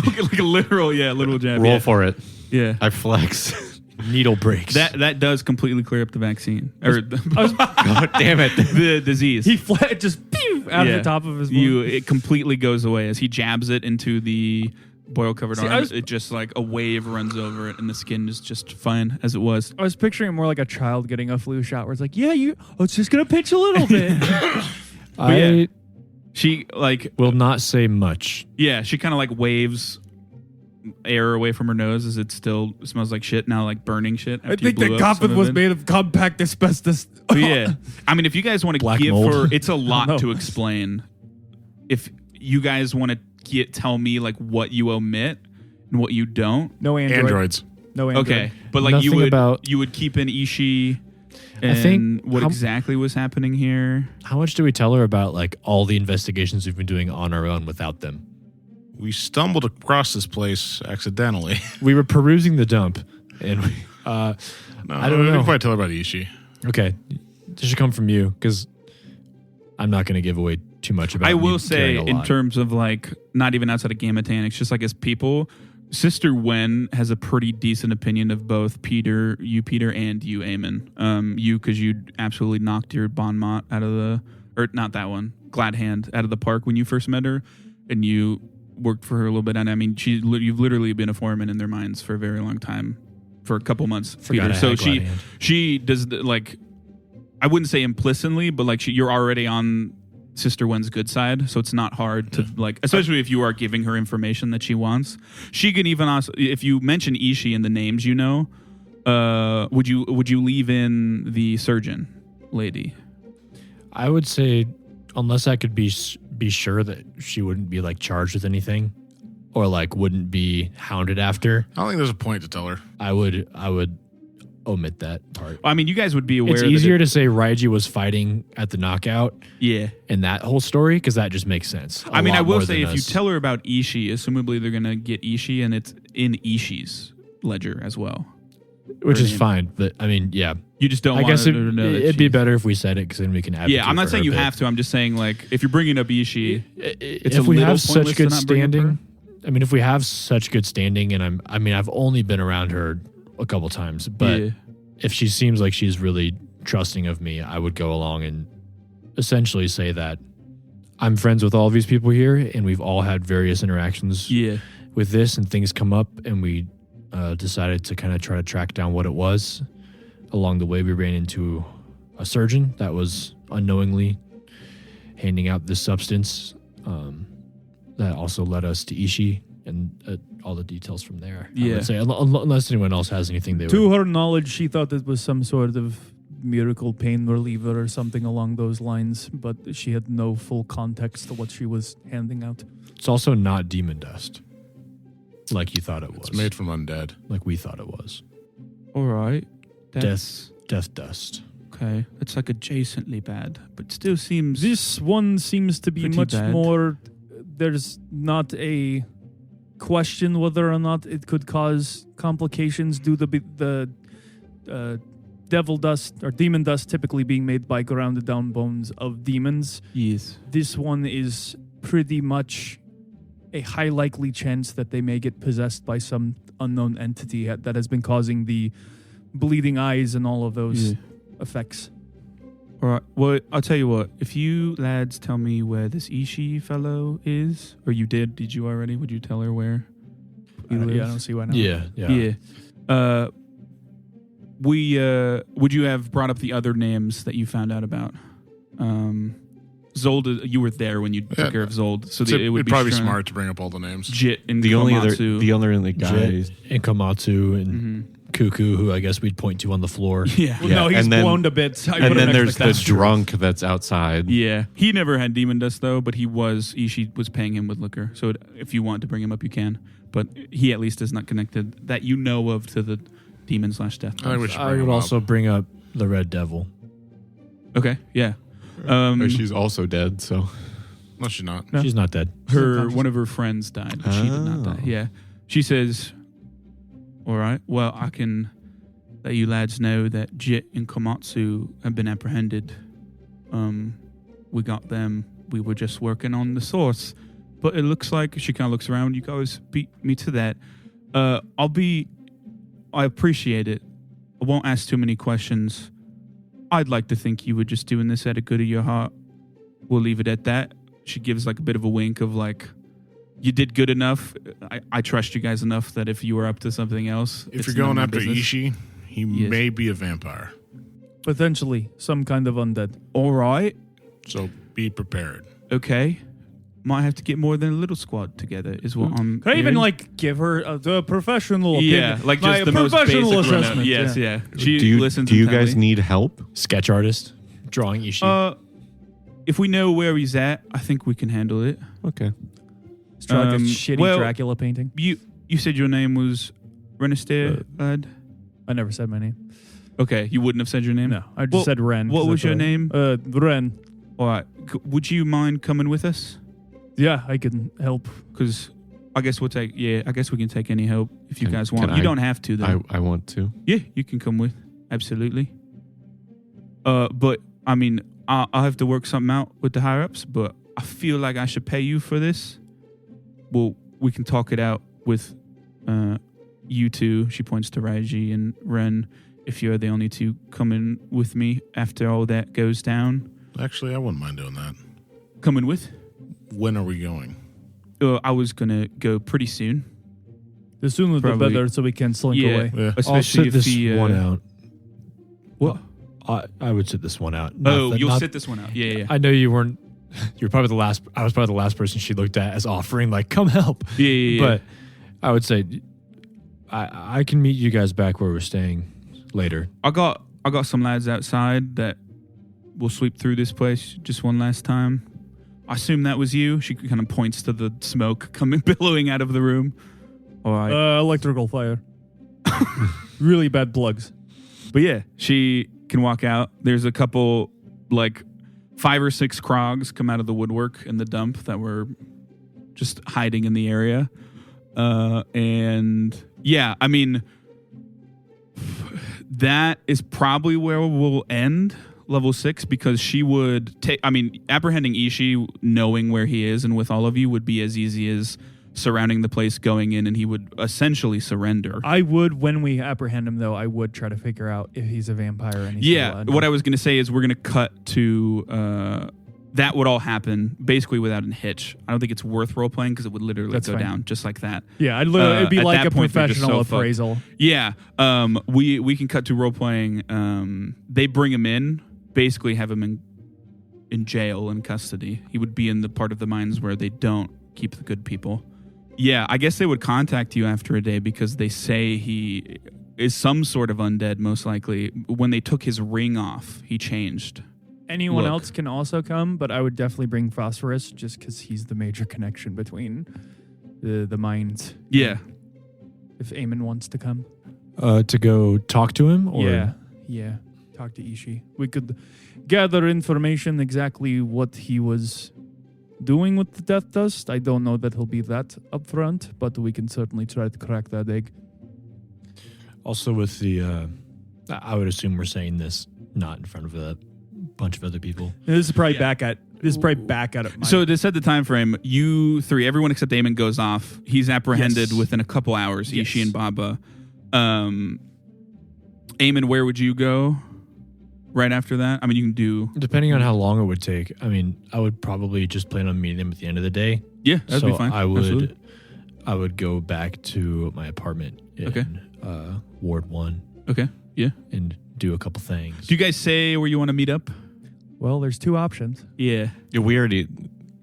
like a literal jab. Roll yeah. for it. Yeah. I flex. needle breaks. That does completely clear up the vaccine or God damn it. the disease. he just pew, out of the top of his mouth. It completely goes away as he jabs it into the boil covered See, I arm. was- It just like a wave runs over it, and the skin is just fine as it was. I was picturing it more like a child getting a flu shot, where it's like, it's just gonna pitch a little bit. I She will not say much. she kind of waves air away from her nose as it still smells like shit now, like burning shit. I after you think the blew up some coffin of was it. made of compact asbestos. But yeah, I mean, if you guys want to Black give mold. her, it's a lot know. to explain. If you guys want to tell me what you omit and what you don't, No Android. Androids. No Android. okay, but you Nothing would about- you would keep in Ishii. And I think what how- exactly was happening here? How much do we tell her about all the investigations we've been doing on our own without them? We stumbled across this place accidentally. We were perusing the dump, and we, No, I don't we know. can probably tell her about Ishii. Okay, this should come from you because I'm not going to give away too much about. I me will say, caring a in lot. terms of not even outside of game mechanics, just as people, Sister Wen has a pretty decent opinion of both Peter, and you, Eamon. You, because you absolutely knocked your Bon Mot out of or not that one, Glad Hand, out of the park when you first met her, and you worked for her a little bit. And I mean, you've literally been a foreman in their minds for a very long time, for a couple months, Forgot Peter. I So had Glad Hand. she does I wouldn't say implicitly, but you're already on Sister Wen's good side, so it's not hard to especially if you are giving her information that she wants. She can even also, if you mention Ishii in the names, would you leave in the surgeon lady? I would say, unless I could be sure that she wouldn't be charged with anything, or wouldn't be hounded after, I don't think there's a point to tell her. I would omit that part. I mean, you guys would be aware. It's easier to say Raiji was fighting at the knockout yeah. in that whole story because that just makes sense. I mean, I will say than if you us. tell her about Ishii, assumably they're gonna get Ishii, and it's in Ishii's ledger as well. which is Brilliant. fine, but I mean, yeah, You just don't. I want guess her to know that it'd be she's- better if we said it because then we can advocate. Yeah, I'm not for saying her you a bit. have to. I'm just saying if you're bringing up Ishii, it's if a we little have such pointless to good not bring up her. standing, I mean, if we have such good standing, and I've only been around her a couple times, but Yeah. if she seems like she's really trusting of me, I would go along and essentially say that I'm friends with all of these people here, and we've all had various interactions Yeah. with this, and things come up, and we decided to kind of try to track down what it was. Along the way, we ran into a surgeon that was unknowingly handing out this substance. That also led us to Ishii and all the details from there. I Yeah. would say, unless anyone else has anything they To would. her knowledge, she thought it was some sort of miracle pain reliever or something along those lines, but she had no full context to what she was handing out. It's also not demon dust, like you thought it was. It's made from undead. like we thought it was. All right. That's Death dust. okay. It's adjacently bad, but still seems. This one seems to be Pretty much bad. more. There's not a question whether or not it could cause complications due to the devil dust or demon dust typically being made by grounded down bones of demons. Yes. This one is pretty much a high likely chance that they may get possessed by some unknown entity that has been causing the bleeding eyes and all of those Yeah. effects. All right. Well, I'll tell you what. If you lads tell me where this Ishii fellow is, or you did you already? Would you tell her where? I don't see why not. Yeah. Yeah. Would you have brought up the other names that you found out about? Zold, you were there when you took care of Zold, so it would it'd probably be Strana, smart to bring up all the names. Jit and The only Komatsu. guys. And Komatsu and Coocoo, who I guess we'd point to on the floor. Yeah. Well, no, he's and then- blown to bits. And then there's the drunk that's outside. Yeah, he never had demon dust though, but Ishii was paying him with liquor. So if you want to bring him up, you can. But he at least is not connected that you know of to the demon/death. I think we should I bring would him also up. bring up the Red Devil. Okay, yeah. But she's also dead, so. No, she's not. No. She's not dead. One of her friends died, but she did not die. Oh. Yeah, she says, "All right, well, I can let you lads know that Jit and Komatsu have been apprehended. We got them. We were just working on the source, but it looks like," she kind of looks around. "You guys beat me to that. I appreciate it. I won't ask too many questions. I'd like to think you were just doing this out of good of your heart. We'll leave it at that." She gives like a bit of a wink of like, "You did good enough. I trust you guys enough that if you were up to something else, If it's you're going none of my after business." Ishii, he Yes. may be a vampire. Potentially some kind of undead. All right, So be prepared. okay. Might have to get more than a little squad together, is what I'm. Can I even hearing. like give her the professional Yeah, opinion? like My just the most professional basic rundown. assessment. Yes, yeah. She do you, listens. do you guys intently. need help? Sketch artist drawing Ishii. If we know where he's at, I think we can handle it. Okay. It's like a Um, shitty well- Dracula painting. You said your name was Renister, lad? I never said my name. Okay, you wouldn't have said your name? No, I just Well, said Ren. what 'cause was that's your name? Ren. All right. Would you mind coming with us? Yeah, I can help. Because I guess we can take any help if you Can- guys want. can You I- don't have to, though. I want to. Yeah, you can come with. Absolutely. But, I mean, I'll have to work something out with the higher-ups, but I feel like I should pay you for this. Well, we can talk it out with you two. She points to Raiji and Ren. If you're the only two coming with me after all that goes down. Actually, I wouldn't mind doing that. Coming with? When are we going? I was going to go pretty soon. The sooner the Probably- better, so we can slink away. Yeah. I'll Especially sit if this he... one out. What? I would sit this one out. You'll sit this one out. Yeah. I know you weren't. You're probably the last. I was probably the last person she looked at as offering like, "Come help." Yeah. But I would say, I can meet you guys back where we're staying later. I got some lads outside that will sweep through this place just one last time. I assume that was you. She kind of points to the smoke coming billowing out of the room. All right. Electrical fire. Really bad plugs. But yeah, she can walk out. There's a couple, like 5 or 6 Krogs come out of the woodwork in the dump that were just hiding in the area. And yeah, I mean, that is probably where we'll end level 6, because she would take, I mean, apprehending Ishii, knowing where he is and with all of you, would be as easy as surrounding the place, going in, and he would essentially surrender. I would, when we apprehend him, though, I would try to figure out if he's a vampire. And he's Yeah, what I was going to say is we're going to cut to that would all happen basically without a hitch. I don't think it's worth role playing because it would literally That's go fine. down just like that. Yeah, it'd be at like that a point, they're just professional so fucked. appraisal. Yeah, we can cut to role playing. They bring him in, basically have him in jail, in custody. He would be in the part of the mines where they don't keep the good people. Yeah, I guess they would contact you after a day because they say he is some sort of undead, most likely. When they took his ring off, he changed. Anyone Look. else can also come, but I would definitely bring Phosphorus just because he's the major connection between the mines. Yeah. If Eamon wants to come. To go talk to him? Or? Yeah. Talk to Ishii. We could gather information exactly what he was doing with the death dust. I don't know that he'll be that upfront, but we can certainly try to crack that egg. Also with the, I would assume we're saying this not in front of a bunch of other people. This is probably Yeah. back at it. So to set the time frame, you three, everyone except Eamon goes off. He's apprehended Yes. within a couple hours, Yes. Ishii and Baba. Eamon, where would you go right after that? I mean, you can do... Depending on how long it would take, I mean, I would probably just plan on meeting him at the end of the day. Yeah, that'd so be fine. I would, Absolutely. I would go back to my apartment in Ward 1 Okay. Yeah. and do a couple things. Do you guys say where you want to meet up? Well, there's two options. Yeah. Yeah, we already.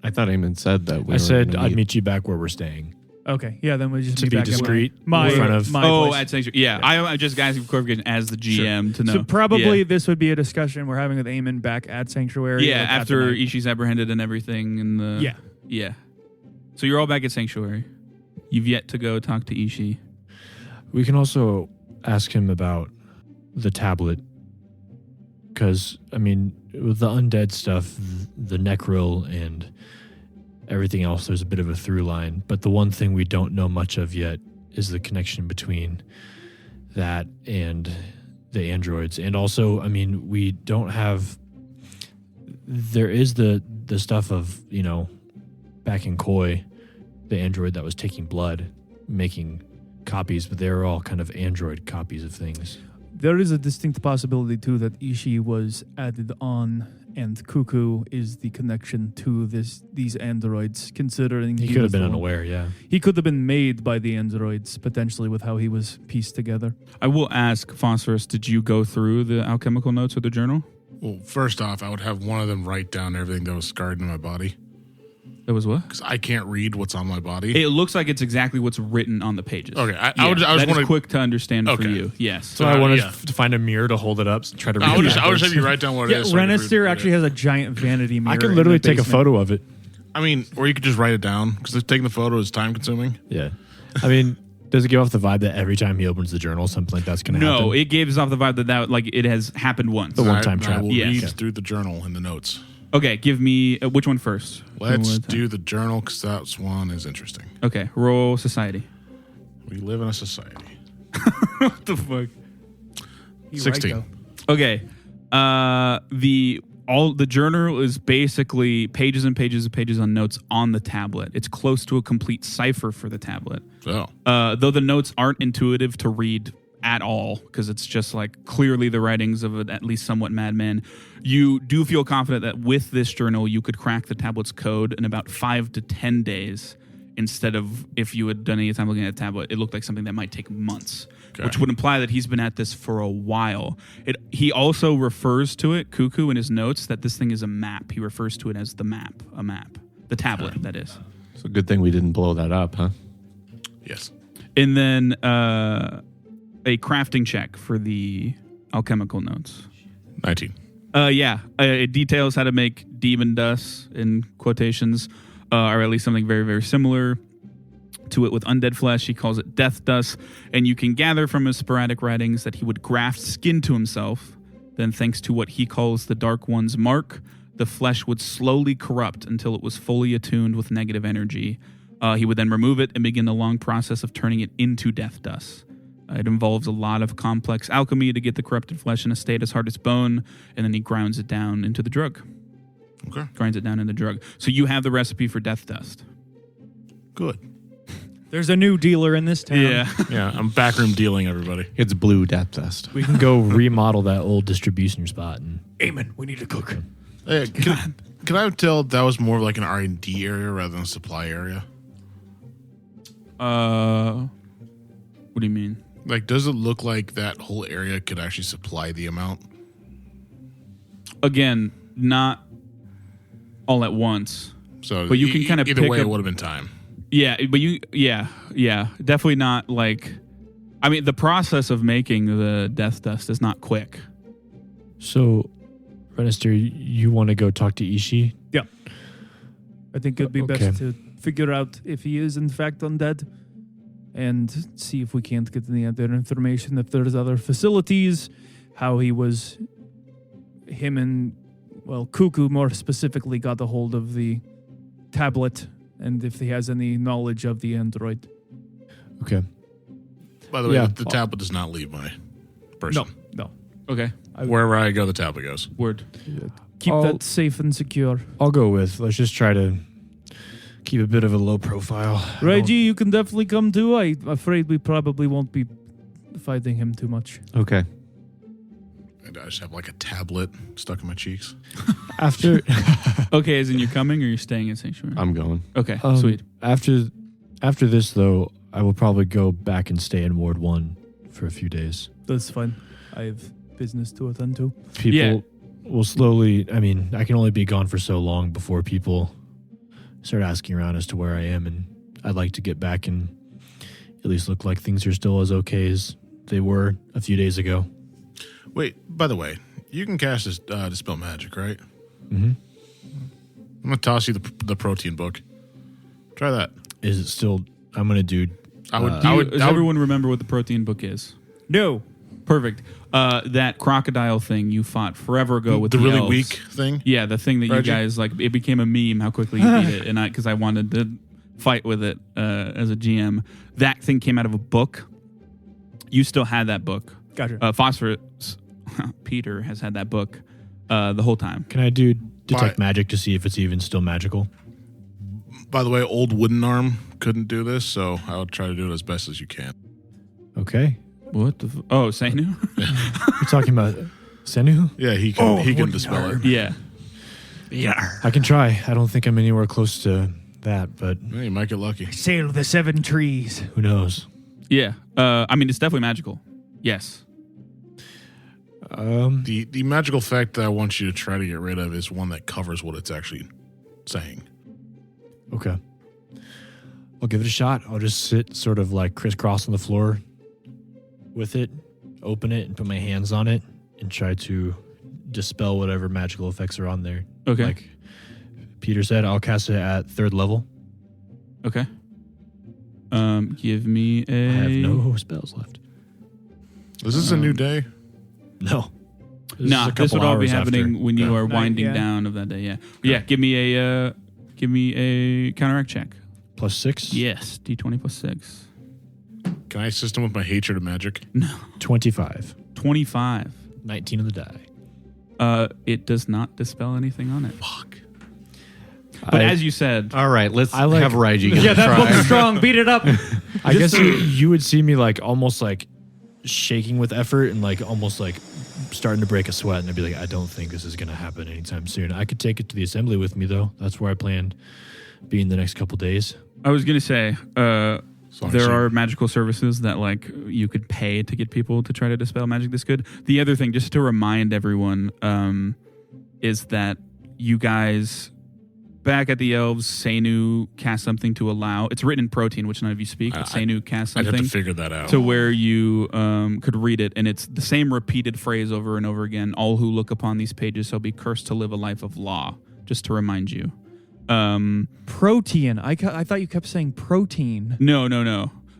I thought Eamon said that. I said I'd meet you back where we're staying. Okay, yeah, then we just To meet be back at discreet, my in front of- my Oh, place. at Sanctuary. Yeah. I'm just asking for clarification as the GM to know. So probably Yeah. this would be a discussion we're having with Eamon back at Sanctuary. Yeah, like, at the after night. Ishi's apprehended and everything. And the Yeah. Yeah. So you're all back at Sanctuary. You've yet to go talk to Ishi. We can also ask him about the tablet. Because, I mean, with the undead stuff, the Necril and everything else, there's a bit of a through line. But the one thing we don't know much of yet is the connection between that and the androids. And also, I mean, we don't have... There is the stuff of, you know, back in Koi, the android that was taking blood, making copies, but they're all kind of android copies of things. There is a distinct possibility too that Ishi was added on, and Coocoo is the connection to these androids. Considering He could have was been the one- unaware, yeah. He could have been made by the androids potentially with how he was pieced together. I will ask Phosphorus, did you go through the alchemical notes or the journal? Well, first off, I would have one of them write down everything that was scarred in my body That was what? because I can't read what's on my body. It looks like it's exactly what's written on the pages. Okay, I Yeah, was that is wondering- quick to understand for Okay. you. Yes. So I wanted yeah. to find a mirror to hold it up, try to read I would it just backwards. have you write down what it Yeah, is. so I can Renister read actually it. has a giant vanity mirror. I could in literally the take a basement. photo of it. I mean, or you could just write it down because taking the photo is time consuming. Yeah. I mean, does it give off the vibe that every time he opens the journal, something like that's going to happen? No, it gives off the vibe that like it has happened once. The one-time I trap. will Yes. read Okay. through the journal in the notes. Okay, give me which one first? Let's One do the journal because that one is interesting. Okay, roll society. We live in a society. What the fuck? You're 16. right, though. Okay. The journal is basically pages and pages and pages on notes on the tablet. It's close to a complete cipher for the tablet. Oh, Though the notes aren't intuitive to read at all, because it's just like clearly the writings of an at least somewhat madman. You do feel confident that with this journal, you could crack the tablet's code in about 5 to 10 days instead of if you had done any time looking at a tablet. It looked like something that might take months, which would imply that he's been at this for a while. He also refers to it, Coocoo, in his notes, that this thing is a map. He refers to it as a map. The tablet, that is. It's a good thing we didn't blow that up, huh? yes. And then a crafting check for the alchemical notes. 19. It details how to make demon dust, in quotations, or at least something very, very similar to it with undead flesh. He calls it death dust. And you can gather from his sporadic writings that he would graft skin to himself. Then, thanks to what he calls the Dark One's mark, the flesh would slowly corrupt until it was fully attuned with negative energy. He would then remove it and begin the long process of turning it into death dust. It involves a lot of complex alchemy to get the corrupted flesh in a state as hard as bone, and then he grinds it down into the drug. Okay. Grinds it down into the drug. So you have the recipe for death dust. Good. There's a new dealer in this town. Yeah, I'm backroom dealing, everybody. It's blue death dust. We can go remodel that old distribution spot. And Eamon, we need to cook. Hey, can I tell that was more of like an R&D area rather than a supply area? What do you mean? Like, does it look like that whole area could actually supply the amount? Again, not all at once. So, But you can kind of either pick way, up- it would have been time. Yeah, but definitely not like. I mean, the process of making the death dust is not quick. so, Renister, you want to go talk to Ishi? Yeah. I think it'd be Okay. best to figure out if he is in fact undead and see if we can't get any other information, if there's other facilities, how he was, him and, well, Coocoo more specifically got a hold of the tablet, and if he has any knowledge of the android. Okay. By the way, Yeah. the tablet does not leave my person. No. Okay, Wherever I go, the tablet goes. word. Keep I'll- that safe and secure. I'll go with. Let's just try to keep a bit of a low profile. Reggie, you can definitely come too. I'm afraid we probably won't be fighting him too much. Okay. And I just have like a tablet stuck in my cheeks. After Okay, as in you're coming or you're staying in Sanctuary? I'm going. Okay, um, sweet. after After this, though, I will probably go back and stay in Ward 1 for a few days. That's fine. I have business to attend to. People will slowly, I mean, I can only be gone for so long before people start asking around as to where I am, and I'd like to get back and at least look like things are still as okay as they were a few days ago. Wait, by the way, you can cast this Dispel Magic, right? Mm-hmm. I'm going to toss you the protein book. Try that. Is it still, I'm going to do... Does everyone remember what the protein book is? No. Perfect. That crocodile thing you fought forever ago with the really elves. weak thing? Yeah, the thing that Reggie? you guys, like, it became a meme how quickly you beat it, and because I wanted to fight with it as a GM. That thing came out of a book. You still had that book. Gotcha. Phosphorus, Peter has had that book the whole time. Can I do Detect Magic to see if it's even still magical? By the way, old wooden arm couldn't do this, so I'll try to do it as best as you can. Okay. What the oh, Sainu? You're talking about Senu? Yeah, he can dispel it. Yeah. I can try. I don't think I'm anywhere close to that, but Yeah, you might get lucky. Sail the 7 trees. who knows? Yeah. I mean, it's definitely magical. Yes. The magical effect that I want you to try to get rid of is one that covers what it's actually saying. Okay. I'll give it a shot. I'll just sit sort of like crisscross on the floor with it, open it, and put my hands on it and try to dispel whatever magical effects are on there. Okay. Like Peter said, I'll cast it at 3rd level. Okay. Give me a. I have no spells left. Is this a new day? No. Nah, this would all be happening when you are Night, winding yeah. down of that day. Yeah. Yeah. Give me a counteract check. +6? Yes. D20 plus 6. Can I assist him with my hatred of magic? No. 25. 25. 19 on the die. It does not dispel anything on it. Fuck. But as you said, All right, let's I like- have Raiji give it Yeah, a that try. book's strong. Beat it up. I guess you would see me like almost like shaking with effort and like almost like starting to break a sweat, and I'd be like, I don't think this is going to happen anytime soon. I could take it to the assembly with me though. That's where I planned being the next couple days. I was going to say, long as there you- are magical services that like you could pay to get people to try to dispel magic this good. The other thing, just to remind everyone, is that you guys back at the elves, Sainu cast something to allow. It's written in protein, which none of you speak, but Sainu cast I'd something have to figure that out. to where you could read it, and it's the same repeated phrase over and over again. All who look upon these pages shall be cursed to live a life of law. Just to remind you. Protein. I thought you kept saying protein. No.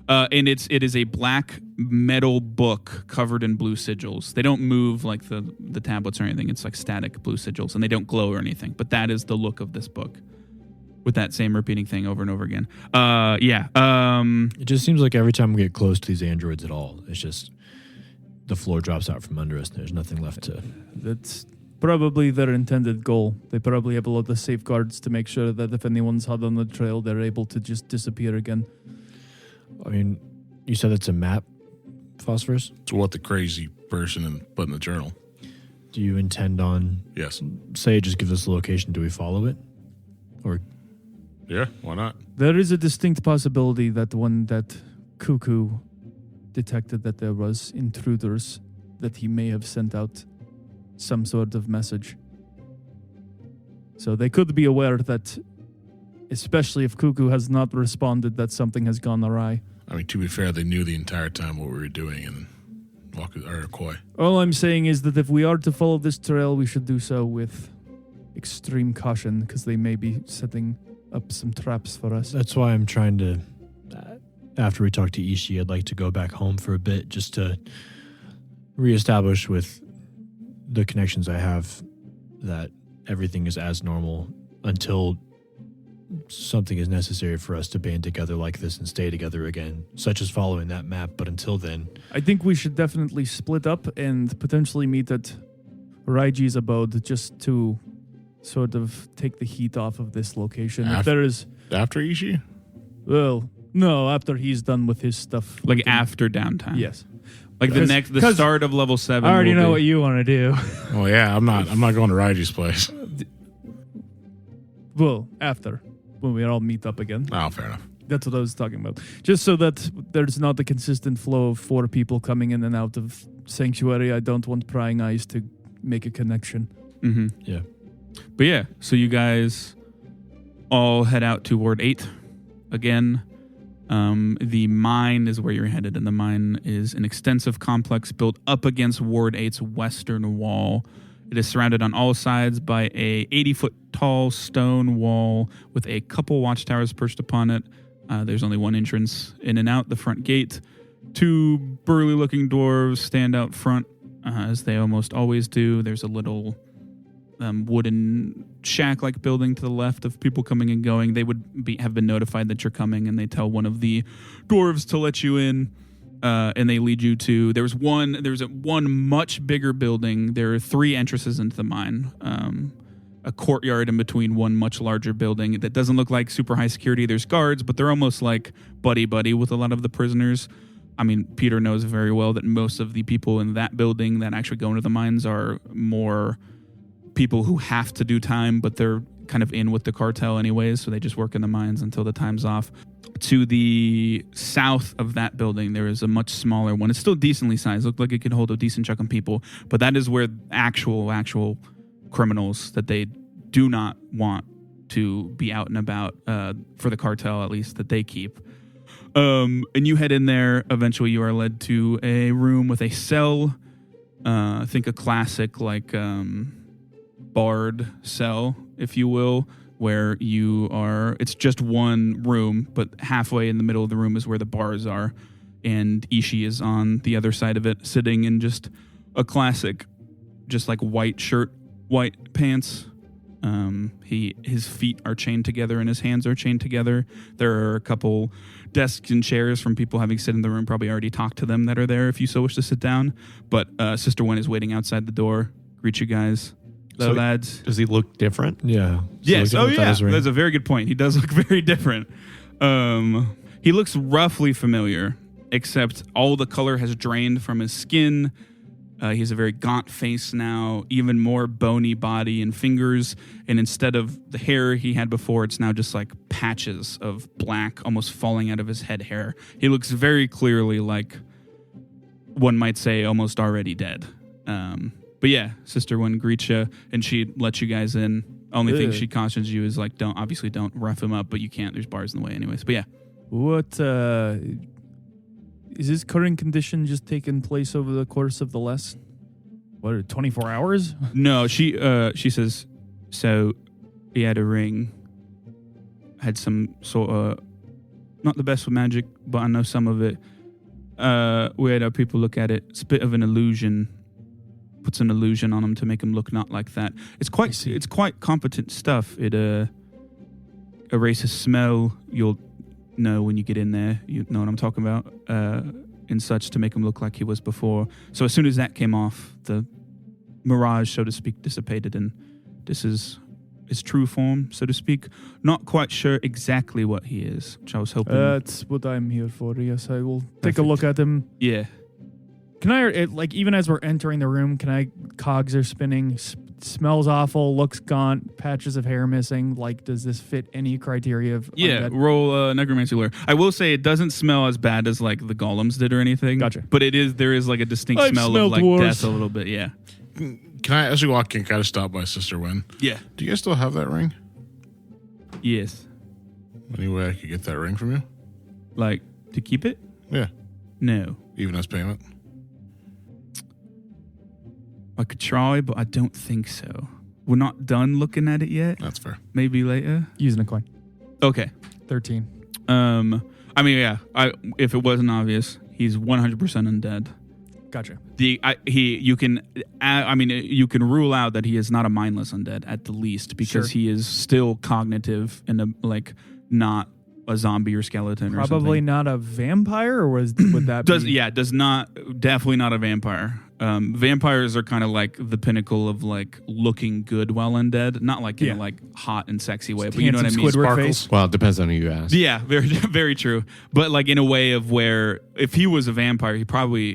And it is a black metal book covered in blue sigils. They don't move like the tablets or anything. It's like static blue sigils, and they don't glow or anything. But that is the look of this book, with that same repeating thing over and over again. It just seems like every time we get close to these androids at all, it's just the floor drops out from under us. And there's nothing left to. That's probably their intended goal. They probably have a lot of safeguards to make sure that if anyone's hot on the trail, they're able to just disappear again. I mean, you said it's a map, Phosphorus? It's what the crazy person put in the journal. Do you intend on, Yes. say, it just gives us the location? Do we follow it? Or Yeah, why not? There is a distinct possibility that when that Coocoo detected that there was intruders, that he may have sent out some sort of message. So they could be aware that, especially if Coocoo has not responded, that something has gone awry. I mean, to be fair, they knew the entire time what we were doing and Koi. All I'm saying is that if we are to follow this trail, we should do so with extreme caution, because they may be setting up some traps for us. that's why I'm trying to, after we talk to Ishii, I'd like to go back home for a bit just to reestablish with the connections I have that everything is as normal until something is necessary for us to band together like this and stay together again, such as following that map. But until then, I think we should definitely split up and potentially meet at Raiji's abode, just to sort of take the heat off of this location. If there is, After Ishii? well, no, after he's done with his stuff. like after downtime. Yes. Like the start of level 7. I already will know be- what you want to do. Oh yeah, I'm not going to Raiji's place. Well, after, when we all meet up again. Oh, fair enough. That's what I was talking about. Just so that there's not a consistent flow of 4 people coming in and out of Sanctuary. I don't want prying eyes to make a connection. Mm-hmm. Yeah. But yeah, so you guys all head out to Ward 8 again. The mine is where you're headed, and the mine is an extensive complex built up against Ward 8's western wall. It is surrounded on all sides by a 80-foot tall stone wall with a couple watchtowers perched upon it. There's only one entrance in and out, the front gate. 2 burly-looking dwarves stand out front, as they almost always do. There's a little wooden shack-like building to the left of people coming and going. They would have been notified that you're coming, and they tell one of the dwarves to let you in, and they lead you to. There's one much bigger building. There are 3 entrances into the mine. A courtyard in between one much larger building that doesn't look like super high security. There's guards, but they're almost like buddy-buddy with a lot of the prisoners. I mean, Peter knows very well that most of the people in that building that actually go into the mines are more people who have to do time, but they're kind of in with the cartel anyways, so they just work in the mines until the time's off. To the south of that building, there is a much smaller one. It's still decently sized. Looked like it could hold a decent chunk of people, but that is where actual criminals that they do not want to be out and about, for the cartel at least, that they keep. And you head in there. Eventually you are led to a room with a cell. I think a classic like barred cell, if you will, where you are. It's just one room, but halfway in the middle of the room is where the bars are, and Ishii is on the other side of it, sitting in just a classic, just like white shirt, white pants. His feet are chained together and his hands are chained together. There are a couple desks and chairs from people having sit in the room, probably already talked to them, that are there if you so wish to sit down. But Sister Wen is waiting outside the door. Greet you guys. Hello, lads. Does he look different? Yeah. Yes. Oh, yeah. That's a very good point. He does look very different. He looks roughly familiar, except all the color has drained from his skin. He has a very gaunt face now, even more bony body and fingers. And instead of the hair he had before, it's now just like patches of black almost falling out of his head hair. He looks very clearly like, one might say, almost already dead. But yeah, Sister Wen greets you, and she lets you guys in. Only thing she cautions you is like, don't rough him up, but you can't. There's bars in the way anyways. But yeah. What, is his current condition just taking place over the course of the last, 24 hours? No, she says, so he had a ring, had some sort of, not the best with magic, but I know some of it. We had our people look at it. It's a bit of an illusion. Puts an illusion on him to make him look not like that. It's quite competent stuff. It erases smell. You'll know when you get in there. You know what I'm talking about. And such, to make him look like he was before. So as soon as that came off, the mirage, so to speak, dissipated, and this is his true form, so to speak. Not quite sure exactly what he is, which I was hoping. That's what I'm here for. Yes, I will take a look at him. Yeah. Can I, even as we're entering the room, cogs are spinning, smells awful, looks gaunt, patches of hair missing. Like, does this fit any criteria of Yeah, undead? roll necromancy lore. I will say it doesn't smell as bad as like the golems did or anything. Gotcha. But there is like a distinct I've smell of smelled like worse. death a little bit, yeah. Can I, as we walk in, kind of stop by Sister Wen? Yeah. Do you guys still have that ring? Yes. Any way I could get that ring from you? Like, to keep it? Yeah. No. Even as payment? I could try, but I don't think so. We're not done looking at it yet. That's fair. Maybe later. Using a coin. Okay. 13. I mean, yeah. If it wasn't obvious, he's 100% undead. Gotcha. You can rule out that he is not a mindless undead at the least, because he is still cognitive and not a zombie or skeleton. Probably or something. not a vampire, or would that be? Definitely not a vampire. Vampires are kind of like the pinnacle of like looking good while undead, not like in a like hot and sexy way, but you know what I mean. Squidward face. Well, it depends on who you ask. Yeah, very very true. But like in a way of where if he was a vampire,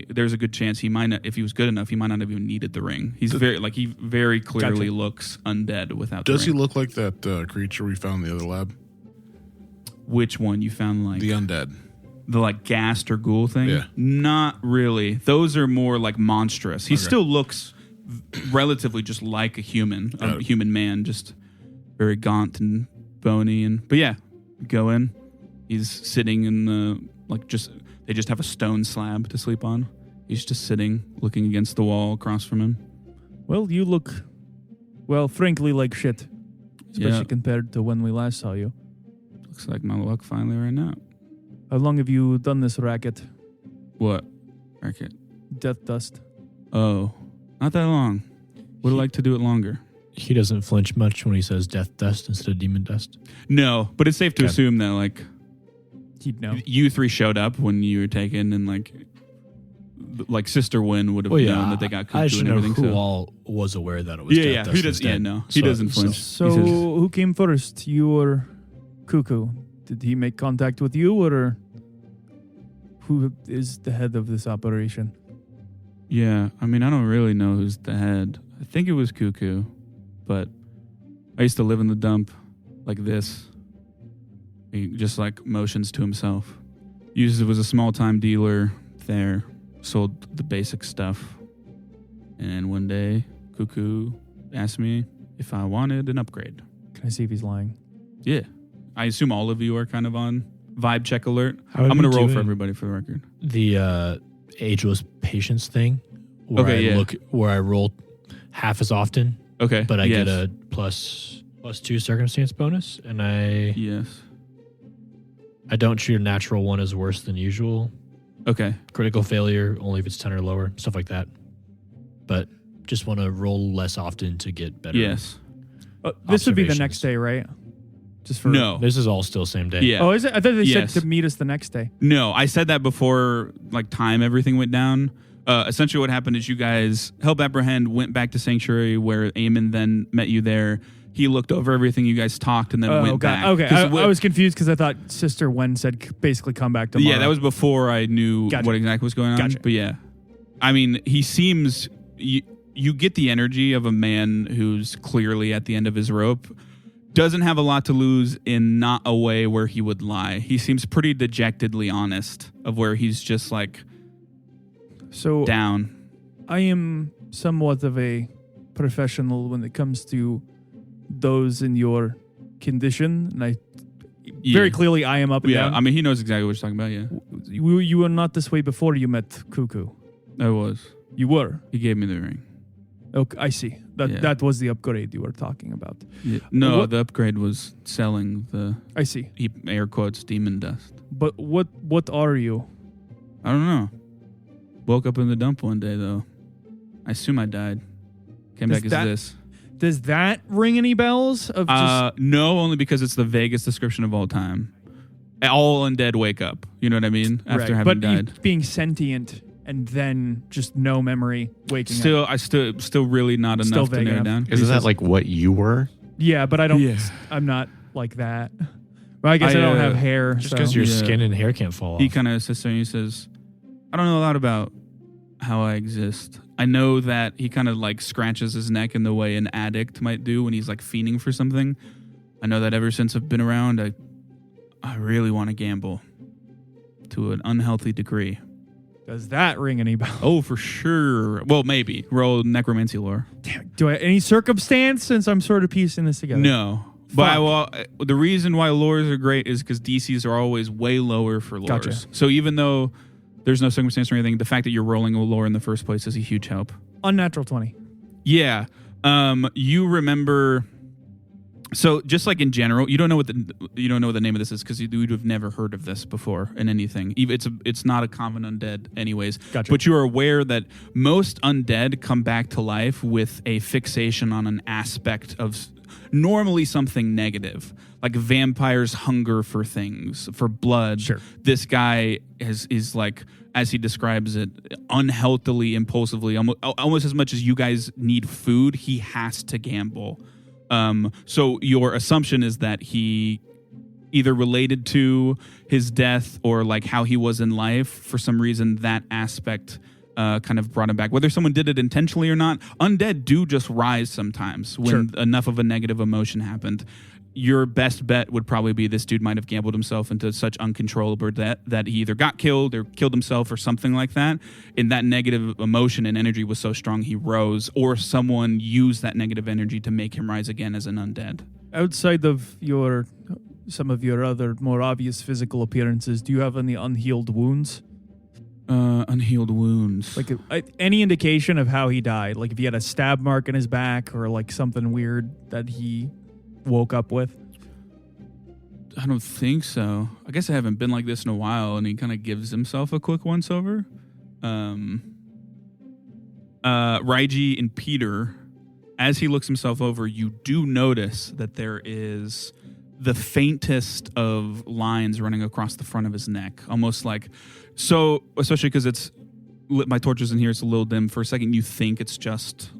there's a good chance he might not, if he was good enough, he might not have even needed the ring. He very clearly looks undead without. Does the ring. he look like that creature we found in the other lab? Which one you found? Like The undead. the like ghast or ghoul thing? Yeah. Not really. Those are more like monstrous. He Okay. still looks relatively just like a human man, just very gaunt and bony. But yeah, go in. He's sitting in the they just have a stone slab to sleep on. He's just sitting, looking against the wall across from him. Well, you look, frankly, like shit. Especially compared to when we last saw you. Looks like my luck finally ran out. How long have you done this racket? What? Racket? Death dust. Oh, not that long. Would like to do it longer. He doesn't flinch much when he says death dust instead of demon dust. No, but it's safe to Okay. assume that like He'd know. you three showed up when you were taken, and like Sister Wynn would have known that they got I Coocoo should and know everything. who So. all was aware that it was Yeah, death yeah. dust He does. instead. Yeah, no, he doesn't flinch. So He says, who came first? You or Coocoo? Did he make contact with you, or who is the head of this operation? yeah, I mean, I don't really know who's the head. I think it was Coocoo, but I used to live in the dump like this. He just like motions to himself. Was a small-time dealer there, sold the basic stuff. And one day, Coocoo asked me if I wanted an upgrade. Can I see if he's lying? Yeah. I assume all of you are kind of on vibe check alert. How are I'm going we to roll for doing? everybody for the record. The ageless patience thing, where Okay, yeah. where I roll half as often, Okay. but I yes. get a plus 2 circumstance bonus, and Yes. I don't treat a natural one as worse than usual. Okay. Critical failure only if it's 10 or lower, stuff like that. But just want to roll less often to get better. Yes. This would be the Observations. next day, right? Just for No. This is all still same day. Yeah. Oh, is it? I thought they Yes. said to meet us the next day. No, I said that before like everything went down. Essentially what happened is you guys help apprehend, went back to Sanctuary where Eamon then met you there. He looked over everything, you guys talked, and then went back. Okay, 'Cause I was confused because I thought Sister Wen said basically come back tomorrow. Yeah, that was before I knew Gotcha. what exactly was going on. Gotcha. But yeah, I mean, he seems you get the energy of a man who's clearly at the end of his rope. Doesn't have a lot to lose in not a way where he would lie. He seems pretty dejectedly honest of where he's just like so down. I am somewhat of a professional when it comes to those in your condition, and I very clearly I am up and Yeah, down. I mean, he knows exactly what you're talking about. Yeah, You were not this way before you met Coocoo. I was. You were. He gave me the ring. Okay, I see. That was the upgrade you were talking about. Yeah. No, What- the upgrade was selling the I see. air quotes demon dust. But what are you? I don't know. Woke up in the dump one day though. I assume I died. Came Does back as that- this. Does that ring any bells? Of just No, only because it's the vaguest description of all time. All undead wake up. You know what I mean? After right. having but you died. being sentient and then just no memory waking up. I still really not Still enough to vague narrow enough. down. Isn't that like what you were? Yeah, but I don't. Yeah. I'm not like that. Well, I guess I don't have hair. Just so. because your Yeah. skin and hair can't fall off. He kind of sits there and he says, I don't know a lot about how I exist. I know that he kind of like scratches his neck in the way an addict might do when he's like fiending for something. I know that ever since I've been around, I really want to gamble to an unhealthy degree. Does that ring any bells? Oh, for sure. Well, maybe. Roll necromancy lore. Damn, do I any circumstance since I'm sort of piecing this together? No. But Fuck. the reason why lures are great is because DCs are always way lower for lures. Gotcha. So even though there's no circumstance or anything, the fact that you're rolling a lore in the first place is a huge help. Unnatural 20. Yeah. You remember. So just like in general, you don't know what the name of this is because you'd have never heard of this before in anything. It's not a common undead, anyways. Gotcha. But you are aware that most undead come back to life with a fixation on an aspect of normally something negative, like vampires' hunger for things, for blood. Sure. This guy is like, as he describes it, unhealthily, impulsively, almost as much as you guys need food, he has to gamble. So your assumption is that he either related to his death or like how he was in life. For some reason, that aspect kind of brought him back. Whether someone did it intentionally or not, undead do just rise sometimes when enough of a negative emotion happened. your best bet would probably be this dude might have gambled himself into such uncontrollable debt that he either got killed or killed himself or something like that. And that negative emotion and energy was so strong he rose, or someone used that negative energy to make him rise again as an undead. Outside of some of your other more obvious physical appearances, do you have any unhealed wounds? Unhealed wounds. Like any indication of how he died? Like if he had a stab mark in his back or like something weird that he woke up with? I don't think so. I guess I haven't been like this in a while, and he kind of gives himself a quick once-over. Raiji and Peter, as he looks himself over, you do notice that there is the faintest of lines running across the front of his neck, almost like, so, especially because it's lit, my torch is in here, it's a little dim. For a second, you think it's just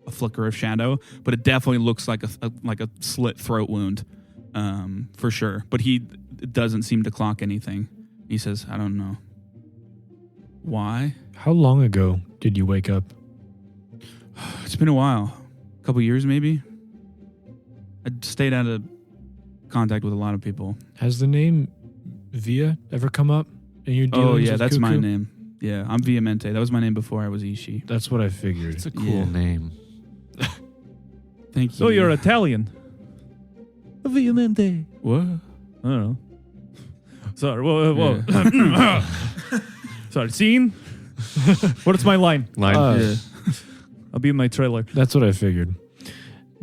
a flicker of shadow, but it definitely looks like a slit throat wound, for sure. But he doesn't seem to clock anything. He says, I don't know. Why? How long ago did you wake up? It's been a while. A couple years, maybe. I stayed out of contact with a lot of people. Has the name Via ever come up in your dealings? Oh, yeah, with that's my Coocoo? name. Yeah, I'm Viamente. That was my name before I was Ishi. That's what I figured. It's a cool Yeah. name. Thank you. So you're Italian. Viamente. What? I don't know. Sorry. Whoa. Sorry. Scene? What's my line? Yeah. I'll be in my trailer. That's what I figured.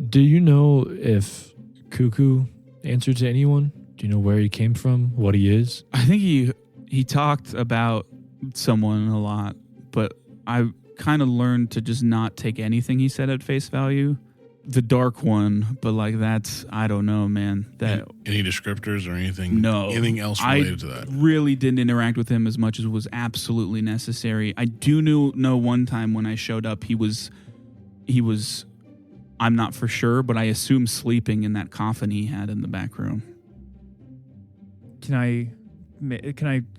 Do you know if Coocoo answered to anyone? Do you know where he came from? What he is? I think he talked about someone a lot, but I kind of learned to just not take anything he said at face value. The Dark One, but like that's, I don't know, man. That Any descriptors or anything? No. Anything else related to that? Really didn't interact with him as much as was absolutely necessary. I do know one time when I showed up, he was, I'm not for sure, but I assume sleeping in that coffin he had in the back room. Can I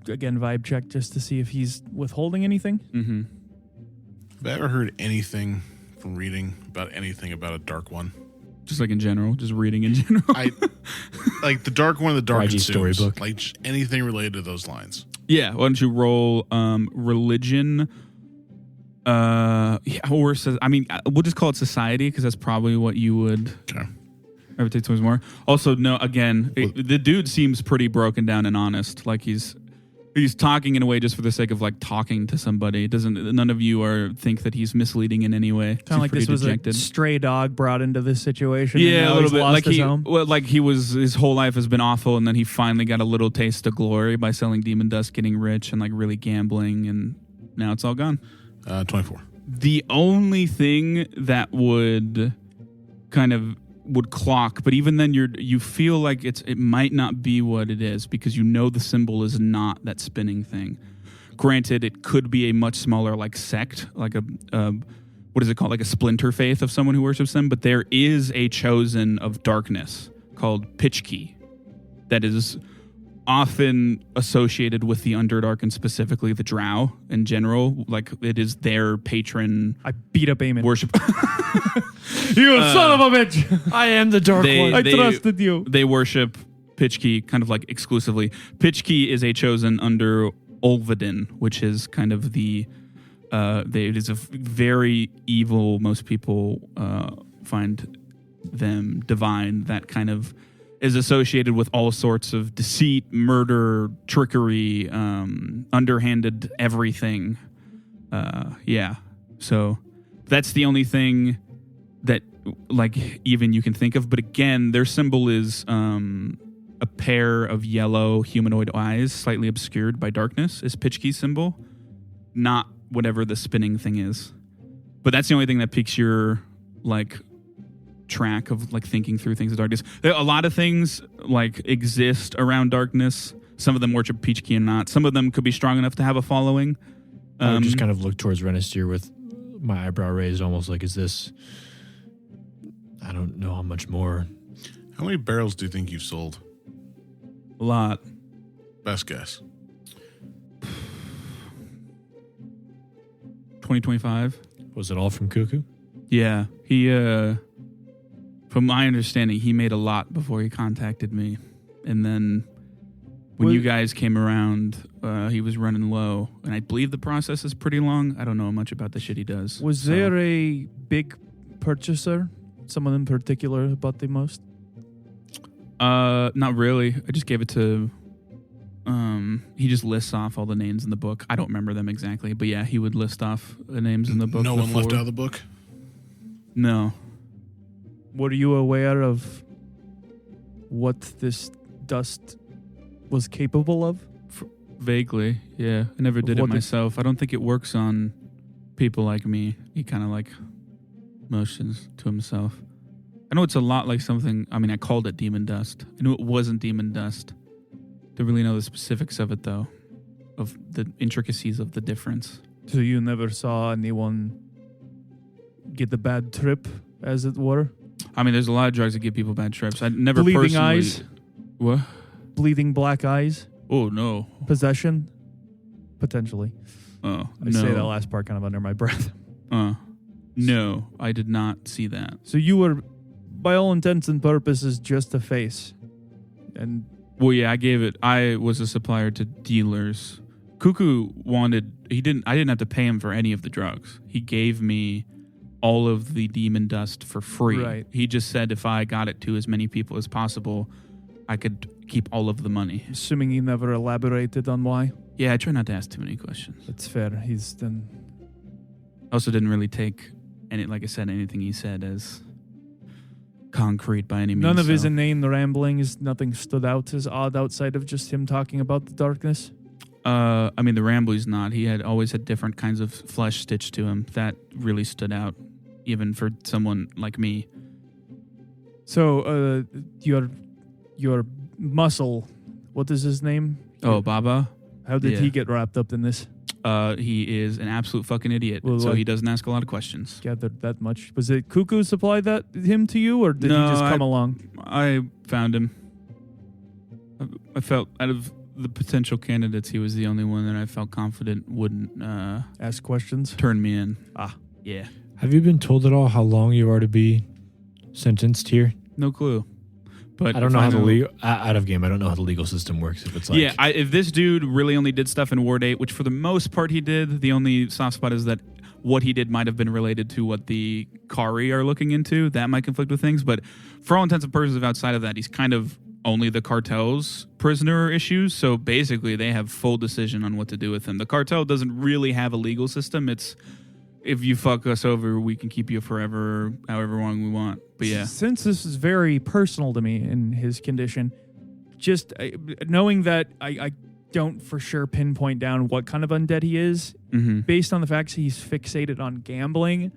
again vibe check just to see if he's withholding anything? Mm-hmm. Have I ever heard anything from reading about anything about a Dark One? Just like in general, just reading in general. I like the Dark One, the Dark YG Consumes, storybook. like anything related to those lines. Yeah, why don't you roll religion? Yeah, or we'll just call it society because that's probably what you would Okay. gravitate towards more. Also, no, again, the dude seems pretty broken down and honest. Like he's talking in a way just for the sake of like talking to somebody. None of you think that he's misleading in any way. Kind of like this was dejected. a stray dog brought into this situation. Yeah, and now a little he's bit. lost Like his home. his whole life has been awful, and then he finally got a little taste of glory by selling demon dust, getting rich, and like really gambling, and now it's all gone. 24. The only thing that would clock, but even then you feel like it might not be what it is because you know the symbol is not that spinning thing. Granted, it could be a much smaller like sect, like a what is it called, like a splinter faith of someone who worships them, but there is a chosen of darkness called Pitchkey that is often associated with the Underdark and specifically the Drow in general. Like it is their patron I beat up Eamon. worship. You son of a bitch! I am the Dark One. I trusted you. They worship Pitchkey kind of like exclusively. Pitchkey is a chosen under Olvedin, which is kind of it is a very evil, most people find them divine, that kind of is associated with all sorts of deceit, murder, trickery, underhanded everything. Yeah. So that's the only thing that like even you can think of. But again, their symbol is a pair of yellow humanoid eyes, slightly obscured by darkness, is Pitchkey's symbol, not whatever the spinning thing is. But that's the only thing that piques your like track of like thinking through things of darkness. A lot of things like exist around darkness. Some of them worship Pitchkey and not. Some of them could be strong enough to have a following. I would just kind of look towards Renister with my eyebrow raised, almost like, is this? I don't know how much more. How many barrels do you think you've sold? A lot. Best guess. 2025. Was it all from Coocoo? Yeah, he From my understanding, he made a lot before he contacted me. And then when you guys came around, he was running low. And I believe the process is pretty long. I don't know much about the shit he does. Was there a big purchaser? Someone in particular who bought the most? Not really. I just gave it to... he just lists off all the names in the book. I don't remember them exactly. But yeah, he would list off the names in the book. No one left out of the book? No. Were you aware of what this dust was capable of? Vaguely, yeah. I never did it myself. I don't think it works on people like me. He kind of like motions to himself. I know it's a lot like something. I mean, I called it demon dust. I knew it wasn't demon dust. Don't really know the specifics of it, though, of the intricacies of the difference. So you never saw anyone get the bad trip, as it were? I mean, there's a lot of drugs that give people bad trips. I never Bleeding personally... eyes? What? Bleeding black eyes? Oh, no. Possession? Potentially. Oh, I say that last part kind of under my breath. No, I did not see that. So you were, by all intents and purposes, just a face. And... Well, yeah, I was a supplier to dealers. Coocoo I didn't have to pay him for any of the drugs. He gave me all of the demon dust for free. Right. He just said if I got it to as many people as possible, I could keep all of the money. Assuming he never elaborated on why? Yeah, I try not to ask too many questions. That's fair. He's then... I also didn't really take, like I said, anything he said as concrete by any means. None of his inane ramblings, nothing stood out as odd outside of just him talking about the darkness? I mean, the rambling's not. He had always had different kinds of flesh stitched to him. That really stood out, even for someone like me. So, your muscle, what is his name? Oh, Baba? How did he get wrapped up in this? He is an absolute fucking idiot, so he doesn't ask a lot of questions. Gathered that much. Was it Coocoo supplied him to you, or did he just come along? I found him. I felt out of the potential candidates, he was the only one that I felt confident wouldn't ask questions, turn me in. Yeah. Have you been told at all how long you are to be sentenced here? No clue. But I don't know how the legal out of game. I don't know how the legal system works. If it's like if this dude really only did stuff in Ward 8, which for the most part he did, the only soft spot is that what he did might have been related to what the Kari are looking into. That might conflict with things, but for all intents and purposes, outside of that, he's kind of only the cartel's prisoner issues. So basically, they have full decision on what to do with him. The cartel doesn't really have a legal system. It's if you fuck us over, we can keep you forever, however long we want. But yeah. Since this is very personal to me in his condition, just knowing that I don't for sure pinpoint down what kind of undead he is, based on the fact he's fixated on gambling,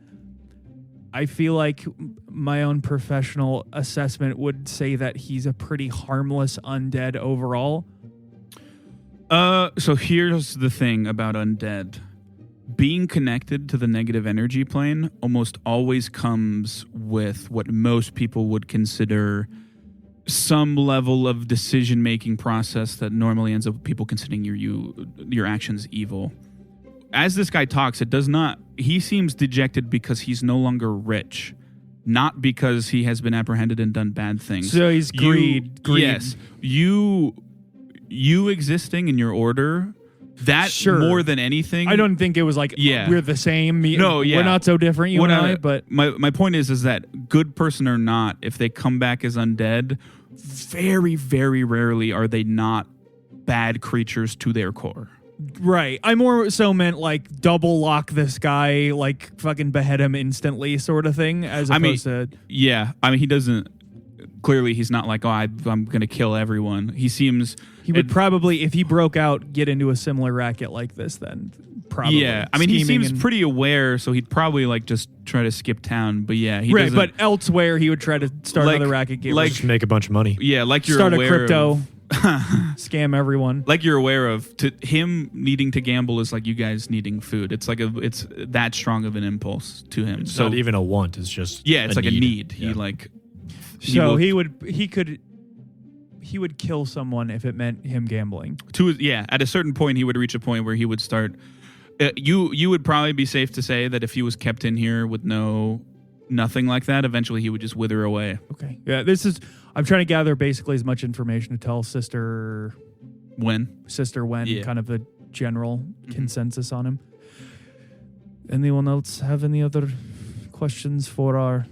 I feel like my own professional assessment would say that he's a pretty harmless undead overall. So here's the thing about undead. Being connected to the negative energy plane almost always comes with what most people would consider some level of decision-making process that normally ends up with people considering your actions evil. As this guy talks, he seems dejected because he's no longer rich, not because he has been apprehended and done bad things. So he's greed. Yes. You existing in your order, that more than anything. I don't think it was like, we're the same. We're not so different, you and I. But my point is that good person or not, if they come back as undead, very, very rarely are they not bad creatures to their core. Right. I more so meant like double lock this guy, like fucking behead him instantly sort of thing, as opposed to... Yeah. I mean, he doesn't... Clearly, he's not like, I'm going to kill everyone. He seems... He would probably, if he broke out, get into a similar racket like this then. Probably. Yeah. I mean, he seems pretty aware, so he'd probably like just try to skip town. But yeah, he doesn't... But elsewhere, he would try to start another racket game. Like, just make a bunch of money. Yeah, like you're start aware a crypto... scam everyone. Like you're aware of, to him needing to gamble is like you guys needing food. It's like it's that strong of an impulse to him. It's not even a want. It's just it's like need. a need. Yeah. He would kill someone if it meant him gambling. At a certain point he would reach a point where he would start. You would probably be safe to say that if he was kept in here with no nothing like that, eventually he would just wither away. Okay. Yeah, I'm trying to gather basically as much information to tell Sister Wen, kind of a general consensus on him. Anyone else have any other questions for our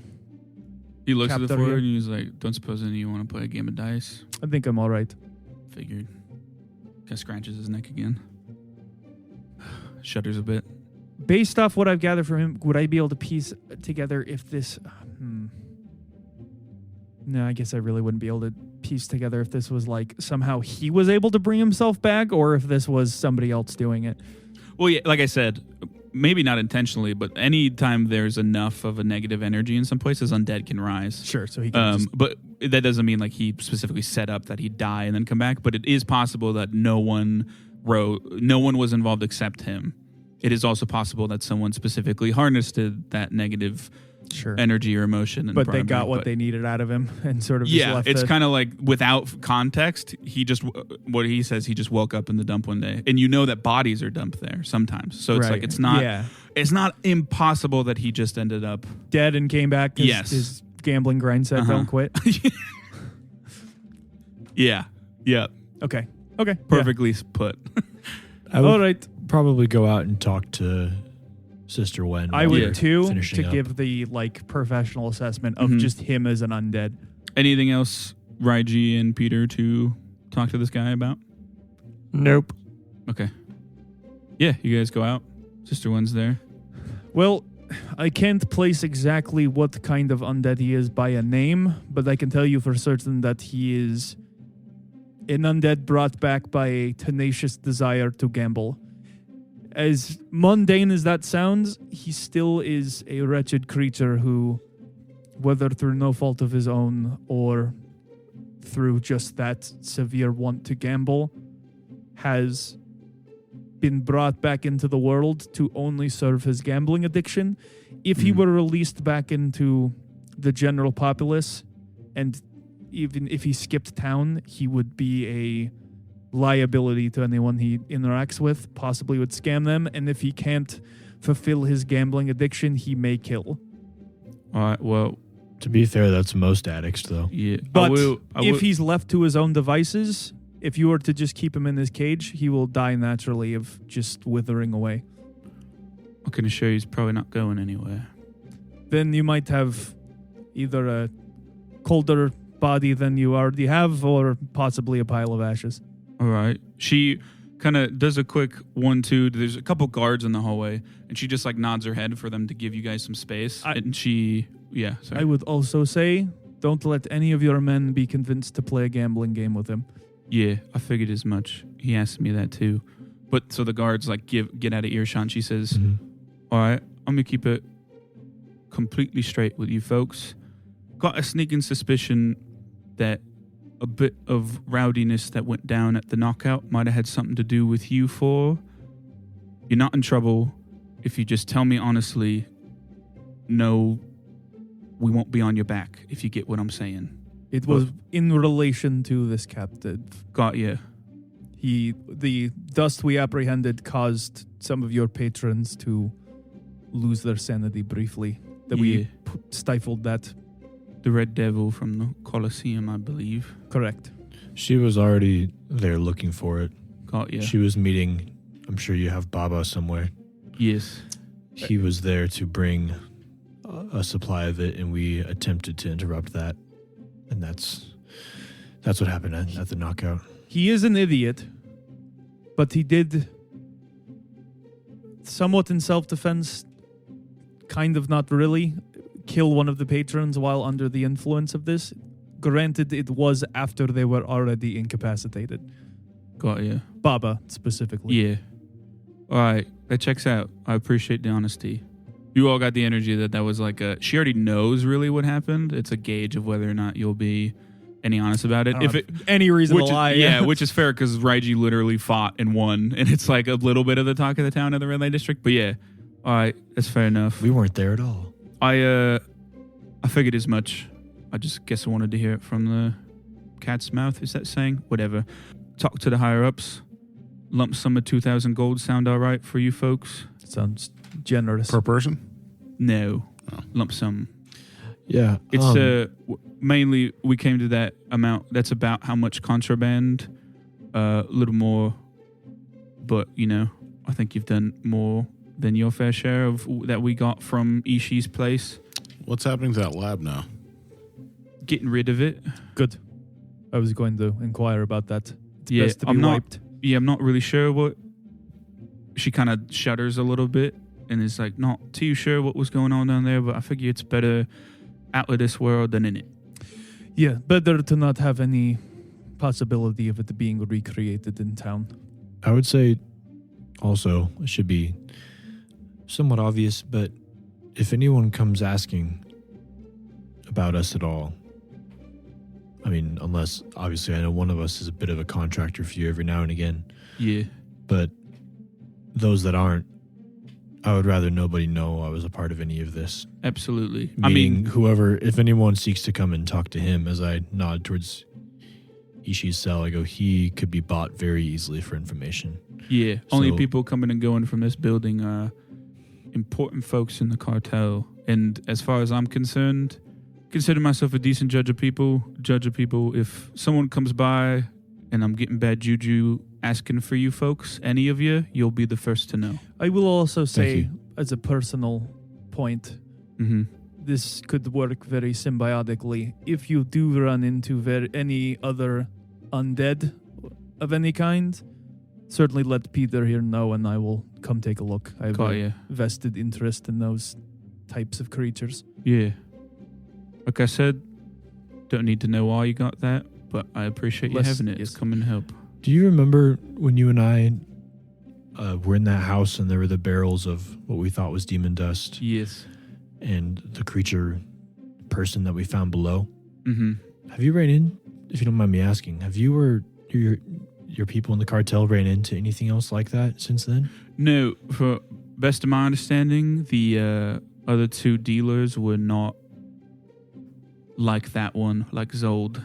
He looks at the captor four here? and he's like, don't suppose any of you want to play a game of dice? I think I'm all right. Figured. Guy scratches his neck again. Shudders a bit. Based off what I've gathered from him, would I be able to piece together if this... No, I guess I really wouldn't be able to piece together if this was like somehow he was able to bring himself back or if this was somebody else doing it. Well, yeah, like I said, maybe not intentionally, but anytime there's enough of a negative energy in some places, undead can rise. Sure, so he can But that doesn't mean like he specifically set up that he'd die and then come back. But it is possible that no one was involved except him. It is also possible that someone specifically harnessed that negative energy or emotion. And but they got what they needed out of him and sort of just left it's kind of like without context, what he says, he just woke up in the dump one day. And you know that bodies are dumped there sometimes. So it's like it's not impossible that he just ended up dead and came back because his gambling grind said don't quit. Yeah. Okay. Perfectly put. All right. Probably go out and talk to Sister Wen. I would too, to up. give the professional assessment of just him as an undead. Anything else, Raiji and Peter, to talk to this guy about? Nope. Okay. Yeah, you guys go out. Sister Wen's there. Well, I can't place exactly what kind of undead he is by a name, but I can tell you for certain that he is an undead brought back by a tenacious desire to gamble. As mundane as that sounds, he still is a wretched creature who, whether through no fault of his own or through just that severe want to gamble, has been brought back into the world to only serve his gambling addiction. If he were released back into the general populace, and even if he skipped town, he would be a liability to anyone he interacts with, possibly would scam them, and if he can't fulfill his gambling addiction, he may kill. All right, well, to be fair, that's most addicts, though. Yeah. But if he's left to his own devices, if you were to just keep him in his cage, he will die naturally of just withering away. I can assure you he's probably not going anywhere. Then you might have either a colder body than you already have, or possibly a pile of ashes. All right. She kind of does a quick 1-2. There's a couple guards in the hallway, and she just like nods her head for them to give you guys some space. I would also say, don't let any of your men be convinced to play a gambling game with him. Yeah, I figured as much. He asked me that too. But so the guards like get out of earshot, and she says, all right, I'm going to keep it completely straight with you folks. Got a sneaking suspicion that a bit of rowdiness that went down at the knockout might have had something to do with you four. You're not in trouble if you just tell me honestly. No, we won't be on your back, if you get what I'm saying. It was in relation to this captive. Got you. The dust we apprehended caused some of your patrons to lose their sanity briefly. We stifled that. The Red Devil from the Colosseum, I believe. Correct. She was already there looking for it. Got you. She was meeting, I'm sure you have Baba somewhere. Yes. He was there to bring a supply of it, and we attempted to interrupt that. And that's what happened at the knockout. He is an idiot, but he did, somewhat in self-defense, kind of not really, kill one of the patrons while under the influence of this. Granted, it was after they were already incapacitated. Got you. Baba, specifically. Yeah. All right. That checks out. I appreciate the honesty. You all got the energy that was like she already knows really what happened. It's a gauge of whether or not you'll be any honest about it. If it any reason to lie. Yeah, which is fair because Raiji literally fought and won, and it's like a little bit of the talk of the town of the Red Light District. But yeah, all right, that's fair enough. We weren't there at all. I figured as much. I just guess I wanted to hear it from the cat's mouth. Is that saying? Whatever. Talk to the higher ups. Lump sum of 2,000 gold sound all right for you folks? Sounds generous. Per person? No. Oh. Lump sum. Yeah. It's mainly we came to that amount. That's about how much contraband. A little more, but I think you've done more than your fair share of that we got from Ishii's place. What's happening to that lab now? Getting rid of it. Good. I was going to inquire about that. It's Yeah, best to be wiped. I'm not really sure what. She kind of shudders a little bit and is like, not too sure what was going on down there, but I figure it's better out of this world than in it. Yeah, better to not have any possibility of it being recreated in town. I would say also it should be somewhat obvious, but if anyone comes asking about us at all, I mean, unless obviously I know one of us is a bit of a contractor for you every now and again. Yeah. But those that aren't, I would rather nobody know I was a part of any of this. Absolutely. Meaning whoever, if anyone seeks to come and talk to him, as I nod towards Ishii's cell, I go, he could be bought very easily for information. Yeah. Only people coming and going from this building are important folks in the cartel. And as far as I'm concerned, consider myself a decent judge of people. If someone comes by and I'm getting bad juju asking for you folks, any of you, you'll be the first to know. I will also say, as a personal point, this could work very symbiotically. If you do run into any other undead of any kind, certainly let Peter here know and I will come take a look. I have a vested interest in those types of creatures. Yeah. Like I said, don't need to know why you got that, but I appreciate you having it. Yes. Come and help. Do you remember when you and I were in that house and there were the barrels of what we thought was demon dust? Yes. And the creature person that we found below? Mm-hmm. Have you ran in, if you don't mind me asking, have you or your people in the cartel ran into anything else like that since then? No. For best of my understanding, the other two dealers were not like that one, like Zold.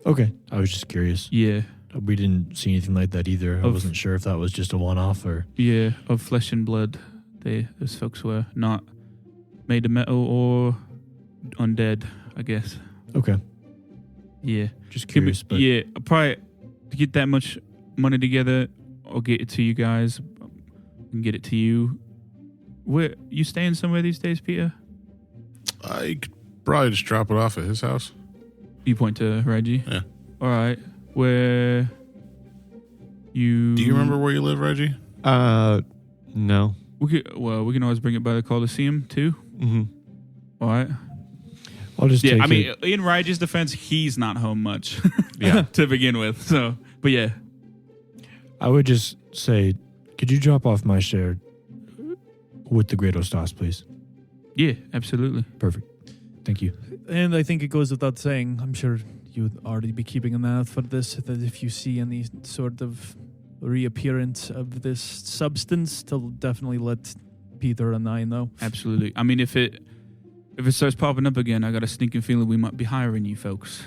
Okay. I was just curious. Yeah. We didn't see anything like that either. I wasn't sure if that was just a one-off or... Yeah, of flesh and blood. Those folks were not made of metal or undead, I guess. Okay. Yeah. Just curious, but... Yeah, I'll probably to get that much money together, I'll get it to you guys and get it to you. Where you staying somewhere these days, Peter? I could probably just drop it off at his house. You point to Reggie? Yeah. All right. Where you... Do you remember where you live, Reggie? No. We can always bring it by the Coliseum, too. Mm-hmm. All right. I'll just take it. In Reggie's defense, he's not home much Yeah. to begin with. So, but yeah. I would just say, could you drop off my share with the Great Ostas, please? Yeah, absolutely. Perfect. Thank you. And I think it goes without saying, I'm sure you'd already be keeping an eye out for this, that if you see any sort of reappearance of this substance, to definitely let Peter and I know. Absolutely. I mean, if it starts popping up again, I got a sneaking feeling we might be hiring you folks.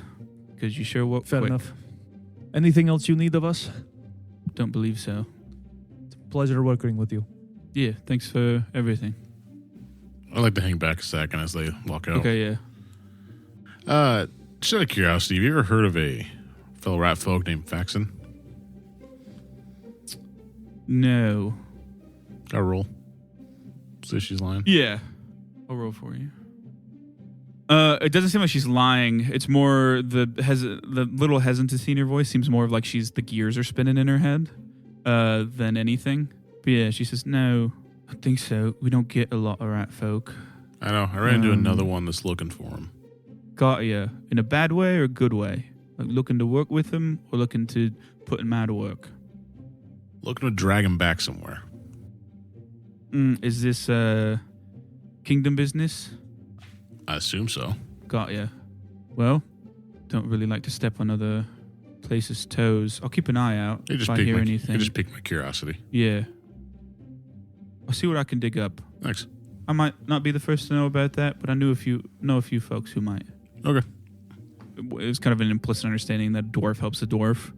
Because you sure work Fair quick. enough. Anything else you need of us? Don't believe so. It's a pleasure working with you. Yeah, thanks for everything. I like to hang back a second as they walk out. Okay, yeah. Just out of curiosity, have you ever heard of a fellow rat folk named Faxon? No. Got a roll. See if she's lying. Yeah. I'll roll for you. It doesn't seem like she's lying. It's more the little hesitancy in her voice seems more of like the gears are spinning in her head than anything. But yeah, she says, no, I think so. We don't get a lot of rat folk. I know. I ran into another one that's looking for him. Got ya. In a bad way or a good way? Like looking to work with him or looking to put him out of work? Looking to drag him back somewhere. Is this kingdom business? I assume so. Got ya. Well, don't really like to step on other places' toes. I'll keep an eye out if I hear anything. It just piqued my curiosity. Yeah. I'll see what I can dig up. Thanks. I might not be the first to know about that, but I know a few folks who might. Okay. It was kind of an implicit understanding that dwarf helps a dwarf.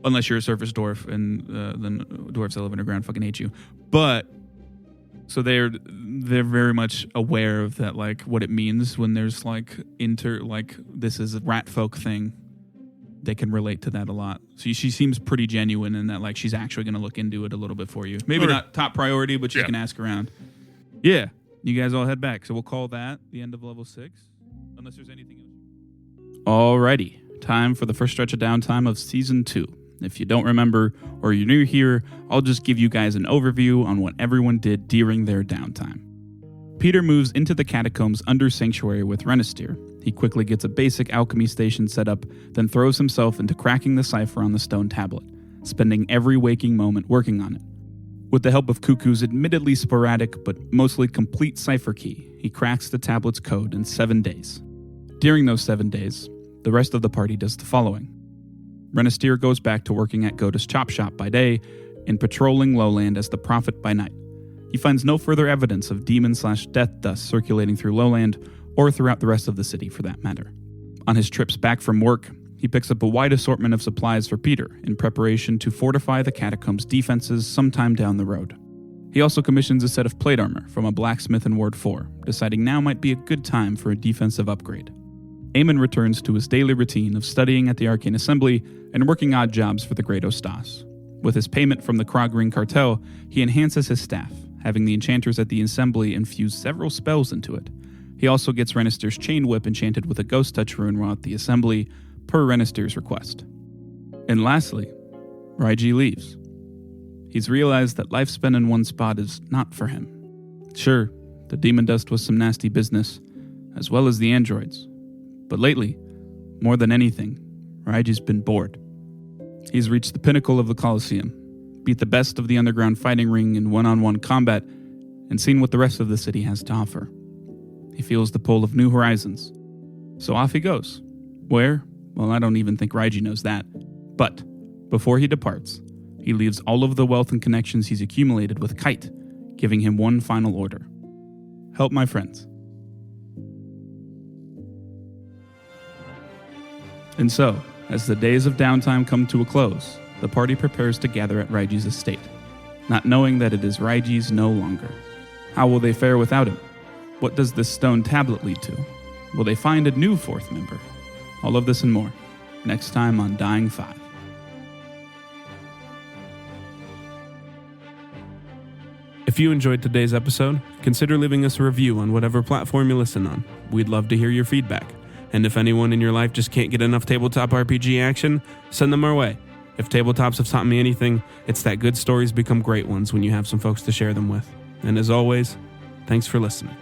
Unless you're a surface dwarf, and then dwarves that live underground fucking hate you. But, So they're very much aware of that, like what it means when there's like this is a rat folk thing. They can relate to that a lot. So she seems pretty genuine in that, like, she's actually going to look into it a little bit for you. Maybe not top priority, but she can ask around. Yeah, you guys all head back. So we'll call that the end of level 6, unless there's anything else. Alrighty, time for the first stretch of downtime of Season 2. If you don't remember or you're new here, I'll just give you guys an overview on what everyone did during their downtime. Peter moves into the catacombs under Sanctuary with Renestier. He quickly gets a basic alchemy station set up, then throws himself into cracking the cipher on the stone tablet, spending every waking moment working on it. With the help of Coocoo's admittedly sporadic but mostly complete cipher key, he cracks the tablet's code in 7 days. During those 7 days, the rest of the party does the following. Renestier goes back to working at Goda's Chop Shop by day and patrolling Lowland as the Prophet by night. He finds no further evidence of demon/death dust circulating through Lowland or throughout the rest of the city for that matter. On his trips back from work, he picks up a wide assortment of supplies for Peter in preparation to fortify the catacombs' defenses sometime down the road. He also commissions a set of plate armor from a blacksmith in Ward 4, deciding now might be a good time for a defensive upgrade. Eamon returns to his daily routine of studying at the Arcane Assembly and working odd jobs for the Great Ostas. With his payment from the Krogring cartel, he enhances his staff, having the enchanters at the Assembly infuse several spells into it. He also gets Renestier's chain whip enchanted with a ghost touch rune while at the Assembly, per Renestier's request. And lastly, Raiji leaves. He's realized that life spent in one spot is not for him. Sure, the demon dust was some nasty business, as well as the androids. But lately, more than anything, Raiji's been bored. He's reached the pinnacle of the Colosseum, beat the best of the underground fighting ring in one-on-one combat, and seen what the rest of the city has to offer. He feels the pull of new horizons. So off he goes. Where? Well, I don't even think Raiji knows that. But before he departs, he leaves all of the wealth and connections he's accumulated with Kite, giving him one final order. Help my friends. And so, as the days of downtime come to a close, the party prepares to gather at Raiji's estate, not knowing that it is Raiji's no longer. How will they fare without him? What does this stone tablet lead to? Will they find a new fourth member? All of this and more, next time on Dying 5. If you enjoyed today's episode, consider leaving us a review on whatever platform you listen on. We'd love to hear your feedback. And if anyone in your life just can't get enough tabletop RPG action, send them our way. If tabletops have taught me anything, it's that good stories become great ones when you have some folks to share them with. And as always, thanks for listening.